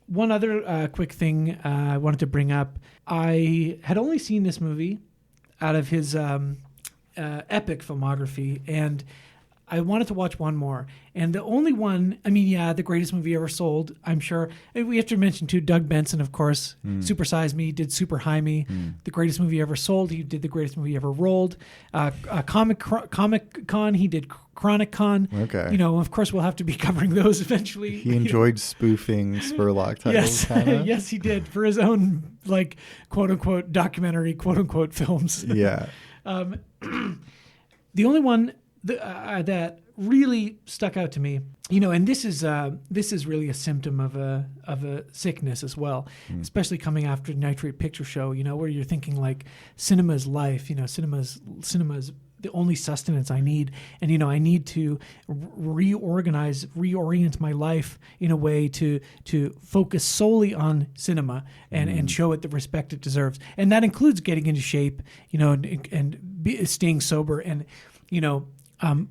S4: One other quick thing I wanted to bring up. I had only seen this movie out of his epic filmography, and I wanted to watch one more. And the only one, I mean, the greatest movie ever sold, I'm sure. And we have to mention, too, Doug Benson, of course. Super Size Me, did Super High Me. The greatest movie ever sold, he did the greatest movie ever rolled. Comic Con, he did Chronic Con.
S3: Okay.
S4: You know, of course, we'll have to be covering those eventually.
S3: He enjoyed spoofing Spurlock titles, kinda.
S4: Yes, he did, for his own, like, quote-unquote documentary, quote-unquote films.
S3: Yeah.
S4: The only one that really stuck out to me, you know, and this is really a symptom of a sickness as well, especially coming after Nitrate Picture Show, you know, where you're thinking like cinema's life, you know, cinema's the only sustenance I need. And, I need to reorient my life in a way to focus solely on cinema and show it the respect it deserves. And that includes getting into shape, staying sober and,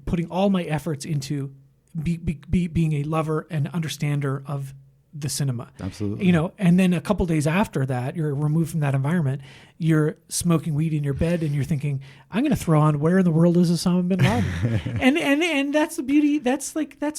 S4: putting all my efforts into being a lover and understander of the cinema.
S3: Absolutely.
S4: And then a couple days after that, you're removed from that environment. You're smoking weed in your bed, and you're thinking, "I'm going to throw on Where in the World is Osama bin Laden?" and that's the beauty. That's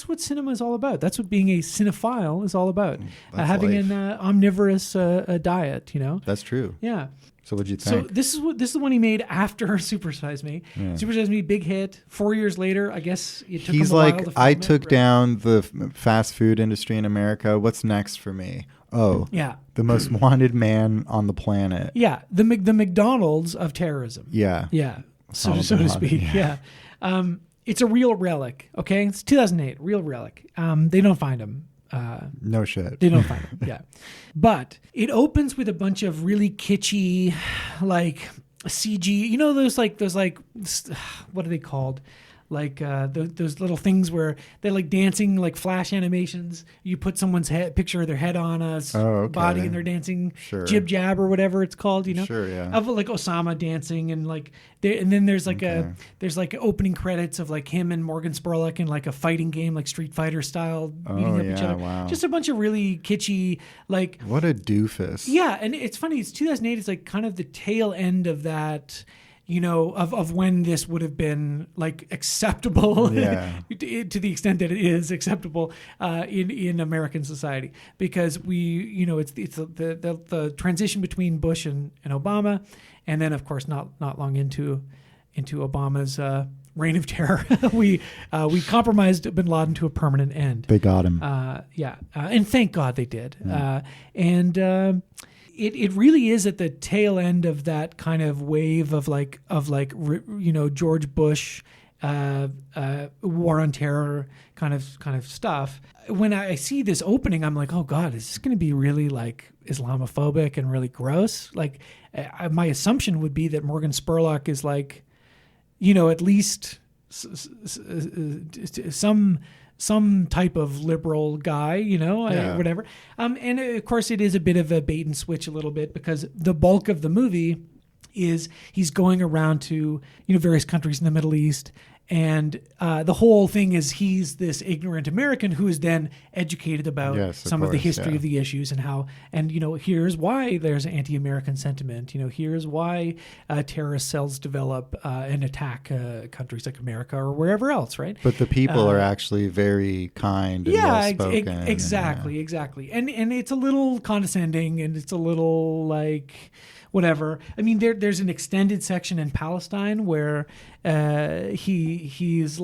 S4: what cinema is all about. That's what being a cinephile is all about. Having an omnivorous diet.
S3: That's true.
S4: Yeah.
S3: So what'd you think?
S4: So this is the one he made after Super Size Me.
S3: Yeah.
S4: Super Size Me, big hit. 4 years later, I guess it took
S3: He's
S4: him a while
S3: like,
S4: to film
S3: I
S4: it,
S3: took
S4: right?
S3: down the fast food industry in America. What's next for me? Oh,
S4: Yeah.
S3: the most wanted man on the planet.
S4: Yeah. The McDonald's of terrorism.
S3: Yeah.
S4: Yeah. So
S3: Osama
S4: to
S3: bin
S4: speak.
S3: Laden,
S4: Yeah. It's a real relic. Okay. It's 2008. Real relic. They don't find him.
S3: No shit.
S4: They don't find him. Yeah. But it opens with a bunch of really kitschy, like CG, those what are they called? Like those little things where they're like dancing, like flash animations. You put someone's picture of their head on a body, and they're dancing jib jab or whatever it's called.
S3: Sure, yeah.
S4: Of like Osama dancing and like and then there's like there's opening credits of like him and Morgan Spurlock in like a fighting game, like Street Fighter style, beating up each other.
S3: Wow.
S4: Just a bunch of really kitschy, like
S3: What a doofus.
S4: yeah. And it's funny. It's 2008. It's like kind of the tail end of that. Of when this would have been like acceptable
S3: Yeah.
S4: to the extent that it is acceptable in American society, because it's the transition between Bush and Obama, and then of course not long into Obama's reign of terror, we compromised bin Laden to a permanent end.
S3: They got him.
S4: And thank God they did. It really is at the tail end of that kind of wave of George Bush, war on terror kind of stuff. When I see this opening, I'm like, oh God, is this going to be really like Islamophobic and really gross? Like, my assumption would be that Morgan Spurlock is like, at least some type of liberal guy, whatever. And of course it is a bit of a bait and switch a little bit, because the bulk of the movie is he's going around to, various countries in the Middle East. And the whole thing is he's this ignorant American who is then educated about some of the history of the issues and how, and, here's why there's anti-American sentiment. Here's why terrorist cells develop and attack countries like America or wherever else, right?
S3: But the people are actually very kind and well-spoken.
S4: Exactly. And it's a little condescending, and it's a little like whatever. I mean, there's an extended section in Palestine where he's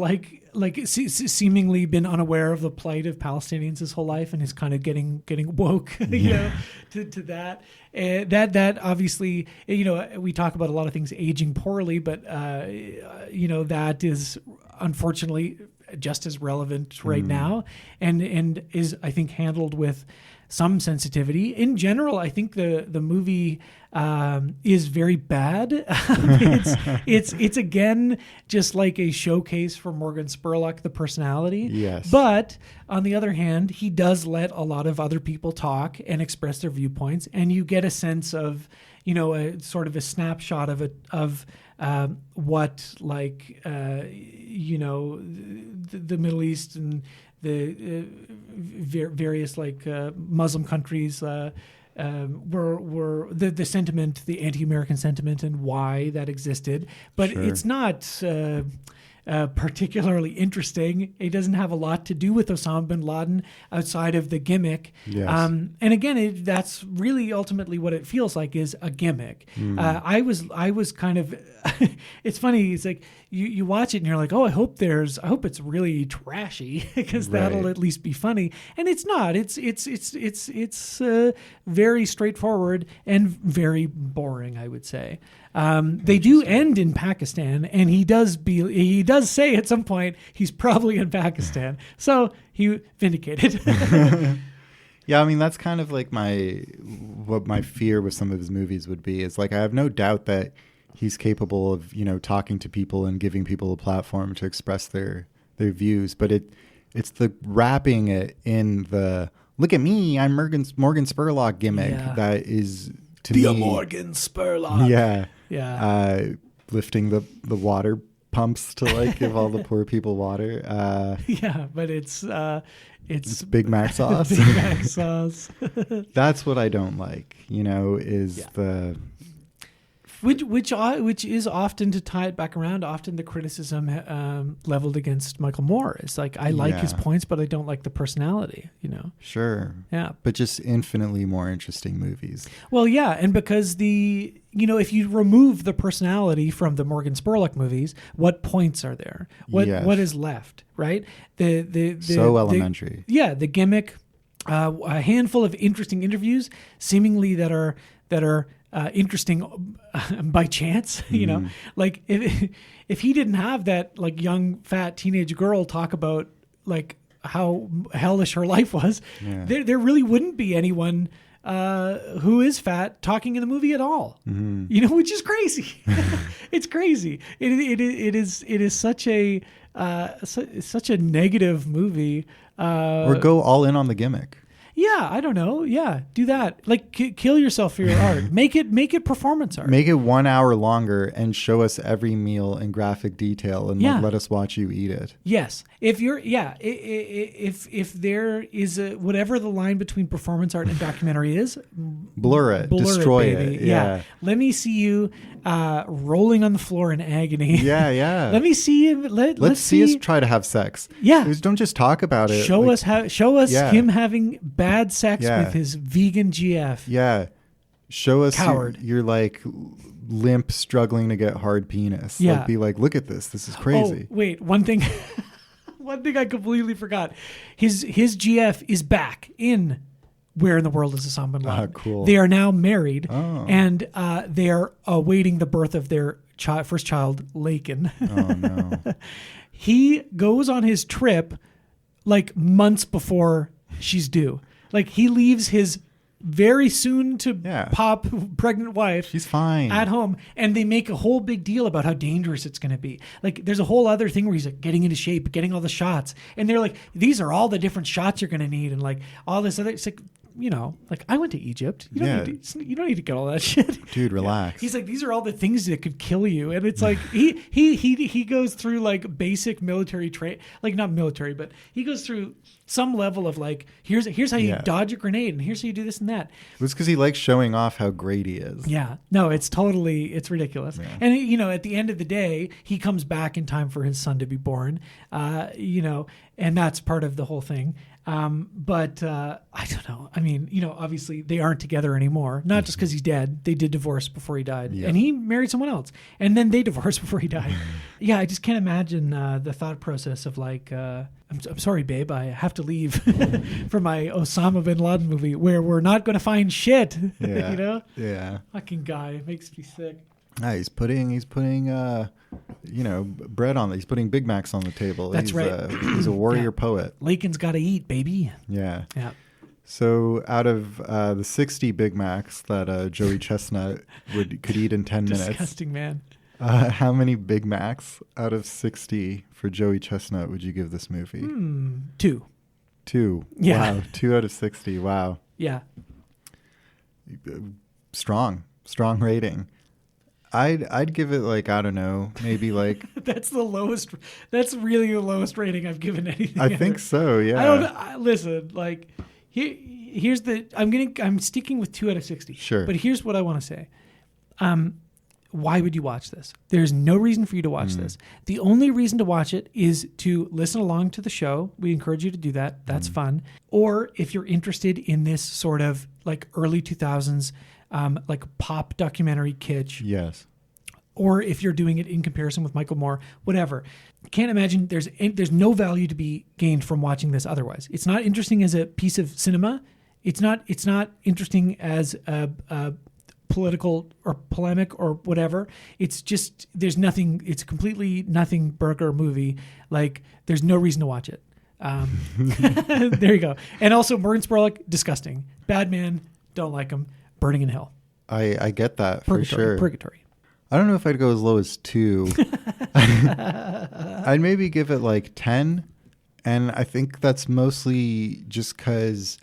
S4: seemingly been unaware of the plight of Palestinians his whole life, and is kind of getting woke, to that. That obviously, we talk about a lot of things aging poorly, but that is unfortunately just as relevant right now, and is, I think, handled with some sensitivity. In general, I think the movie is very bad. It's again just like a showcase for Morgan Spurlock, the personality.
S3: Yes.
S4: But on the other hand, he does let a lot of other people talk and express their viewpoints, and you get a sense of, a sort of a snapshot of what the Middle East and the various Muslim countries were the sentiment, the anti-American sentiment, and why that existed. But it's not particularly interesting. It doesn't have a lot to do with Osama bin Laden outside of the gimmick.
S3: Yes.
S4: And again, that's really ultimately what it feels like, is a gimmick. I was kind of, it's funny. It's like you watch it and you're like, oh, I hope it's really trashy, because that'll at least be funny. And it's not. It's very straightforward and very boring, I would say. They do end in Pakistan, and he does say at some point he's probably in Pakistan. So he vindicated.
S3: Yeah, I mean, that's kind of like what my fear with some of his movies would be, is like, I have no doubt that he's capable of, talking to people and giving people a platform to express their views. But it's the wrapping it in the look at me, I'm Morgan Spurlock gimmick that is to me
S4: Immorgan Spurlock.
S3: Yeah. Lifting the water pumps to like give all the poor people water.
S4: But it's
S3: Big Mac sauce.
S4: Big Mac sauce.
S3: That's what I don't like, the
S4: which is often, to tie it back around, often the criticism leveled against Michael Moore. It's like, I like his points, but I don't like the personality,
S3: Sure.
S4: Yeah.
S3: But just infinitely more interesting movies.
S4: Well, yeah. And because if you remove the personality from the Morgan Spurlock movies, what points are there? What is left, right?
S3: So elementary.
S4: The gimmick, a handful of interesting interviews, seemingly that are interesting by chance, like if he didn't have that like young fat teenage girl talk about like how hellish her life was, there really wouldn't be anyone who is fat talking in the movie at all, which is crazy. It's crazy. It is such a negative movie.
S3: Or go all in on the gimmick.
S4: Yeah, I don't know. Yeah, do that. Like, kill yourself for your art. Make it performance art.
S3: Make it 1 hour longer and show us every meal in graphic detail and let us watch you eat it.
S4: Yes. If if there is whatever the line between performance art and documentary is,
S3: blur it, destroy it. Yeah.
S4: Let me see you rolling on the floor in agony.
S3: Yeah.
S4: Let me see you. Let's
S3: see us try to have sex.
S4: Yeah.
S3: Don't just talk about it.
S4: Show us him having bad sex with his vegan GF.
S3: Yeah. Show us
S4: Coward.
S3: You're like limp, struggling to get hard penis.
S4: Yeah.
S3: Like, be like, look at this. This is crazy.
S4: Oh, wait, one thing. One thing I completely forgot. His GF is back in Where in the World is Osama bin Laden.
S3: Cool.
S4: They are now married, and they are awaiting the birth of their first child, LADEN.
S3: Oh, no.
S4: He goes on his trip like months before she's due. Like, he leaves his very soon to pop pregnant wife.
S3: She's fine
S4: at home, and they make a whole big deal about how dangerous it's going to be. Like, there's a whole other thing where he's like getting into shape, getting all the shots, and they're like, these are all the different shots you're going to need, and like all this other. It's like, like, I went to Egypt. You don't need to get all that shit.
S3: Dude, relax.
S4: He's like, these are all the things that could kill you. And it's like, he goes through like basic military like not military, but he goes through some level of like, here's how you dodge a grenade, and here's how you do this and that.
S3: It was because he likes showing off how great he is.
S4: Yeah. No, it's ridiculous. Yeah. And at the end of the day, he comes back in time for his son to be born, and that's part of the whole thing. But I don't know. I mean, obviously they aren't together anymore. Not just because he's dead. They did divorce before he died, and he married someone else, and then they divorced before he died. Yeah, I just can't imagine the thought process of like, I'm sorry, babe, I have to leave for my Osama bin Laden movie where we're not going to find shit.
S3: Yeah. Yeah.
S4: Fucking guy makes me sick.
S3: He's putting bread on. He's putting Big Macs on the table.
S4: That's right.
S3: He's a warrior poet.
S4: Laken's got to eat, baby.
S3: Yeah.
S4: Yeah.
S3: So out of the 60 Big Macs that Joey Chestnut could eat in 10 minutes.
S4: Disgusting, man.
S3: How many Big Macs out of 60 for Joey Chestnut would you give this movie?
S4: 2.
S3: 2.
S4: Yeah.
S3: Wow. 2 out of 60. Wow.
S4: Yeah.
S3: Strong rating. I'd give it like, I don't know, maybe like
S4: that's really the lowest rating I've given anything.
S3: I think so, yeah.
S4: Listen, like here's I'm sticking with 2 out of 60.
S3: Sure.
S4: But here's what I want to say. Why would you watch this? There's no reason for you to watch this. The only reason to watch it is to listen along to the show. We encourage you to do that. That's fun. Or if you're interested in this sort of like early 2000s like pop documentary kitsch.
S3: Yes.
S4: Or if you're doing it in comparison with Michael Moore, whatever. Can't imagine there's no value to be gained from watching this otherwise. It's not interesting as a piece of cinema. It's not interesting as a political or polemic or whatever. It's just, there's nothing, it's a completely nothing burger movie. Like, there's no reason to watch it. There you go. And also Morgan Spurlock, disgusting. Bad man, don't like him. Burning in hell.
S3: I get that for sure.
S4: Purgatory.
S3: I don't know if I'd go as low as 2. I'd maybe give it like 10. And I think that's mostly just because,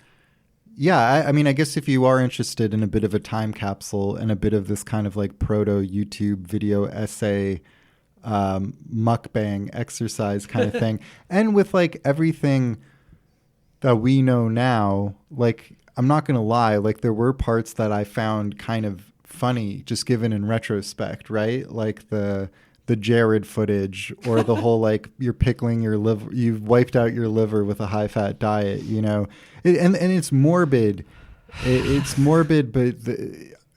S3: yeah, I mean, I guess if you are interested in a bit of a time capsule and a bit of this kind of like proto YouTube video essay, mukbang exercise kind of thing, and with like everything that we know now, like, I'm not going to lie, like there were parts that I found kind of funny just given in retrospect, right? Like the Jared footage, or the whole like you're pickling your liver, you've wiped out your liver with a high fat diet, you know, and it's morbid. It's morbid, but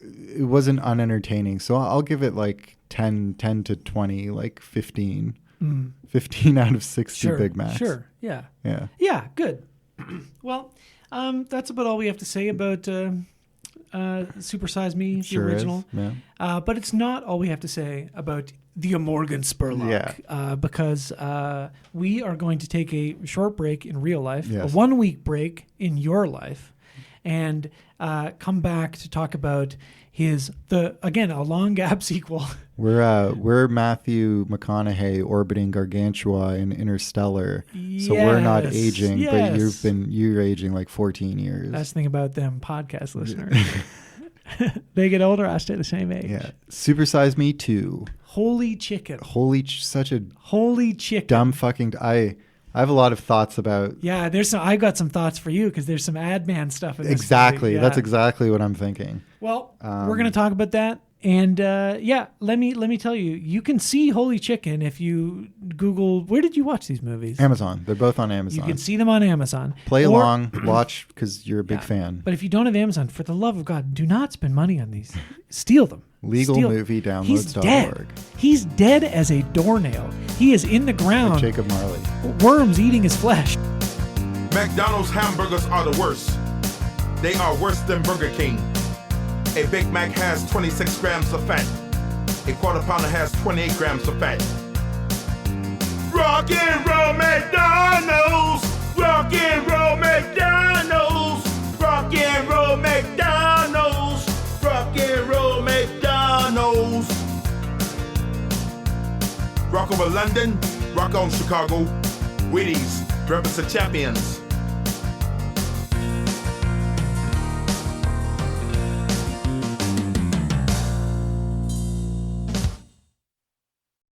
S3: it wasn't unentertaining. So I'll give it like 10 to 20, like 15. 15 out of 60 Big Macs.
S4: Sure. Yeah.
S3: Yeah.
S4: Yeah. Good. Well, that's about all we have to say about Super Size Me, the original.
S3: Yeah.
S4: But it's not all we have to say about the Immorgan Spurlock, because we are going to take a short break in real life, a 1 week break in your life, and come back to talk about a long gap sequel.
S3: We're Matthew McConaughey orbiting Gargantua in Interstellar, so we're not aging, but you're aging like 14 years.
S4: That's the thing about them podcast listeners. They get older, I stay the same age.
S3: Yeah. Super Size Me 2.
S4: Holy chicken.
S3: Such a
S4: holy chicken.
S3: Dumb fucking. I have a lot of thoughts about.
S4: Yeah, I've got some thoughts for you because there's some ad man stuff in this.
S3: Exactly.
S4: Movie. Yeah.
S3: That's exactly what I'm thinking.
S4: Well, we're gonna talk about that. And let me tell you, you can see Holy Chicken if you Google. Where did you watch these movies?
S3: Amazon. They're both on Amazon.
S4: You can see them on Amazon.
S3: Play along, watch, because you're a big fan.
S4: But if you don't have Amazon, for the love of God, do not spend money on these. Steal them.
S3: Legalmoviedownloads.org.
S4: He's dead as a doornail. He is in the ground.
S3: Like Jacob Marley.
S4: Worms eating his flesh.
S1: McDonald's hamburgers are the worst. They are worse than Burger King. A Big Mac has 26 grams of fat. A quarter pounder has 28 grams of fat. Rock and roll McDonald's! Rock and roll McDonald's! Rock and roll McDonald's! Rock and roll McDonald's! Rock over London, rock on Chicago. Wheaties, represent champions.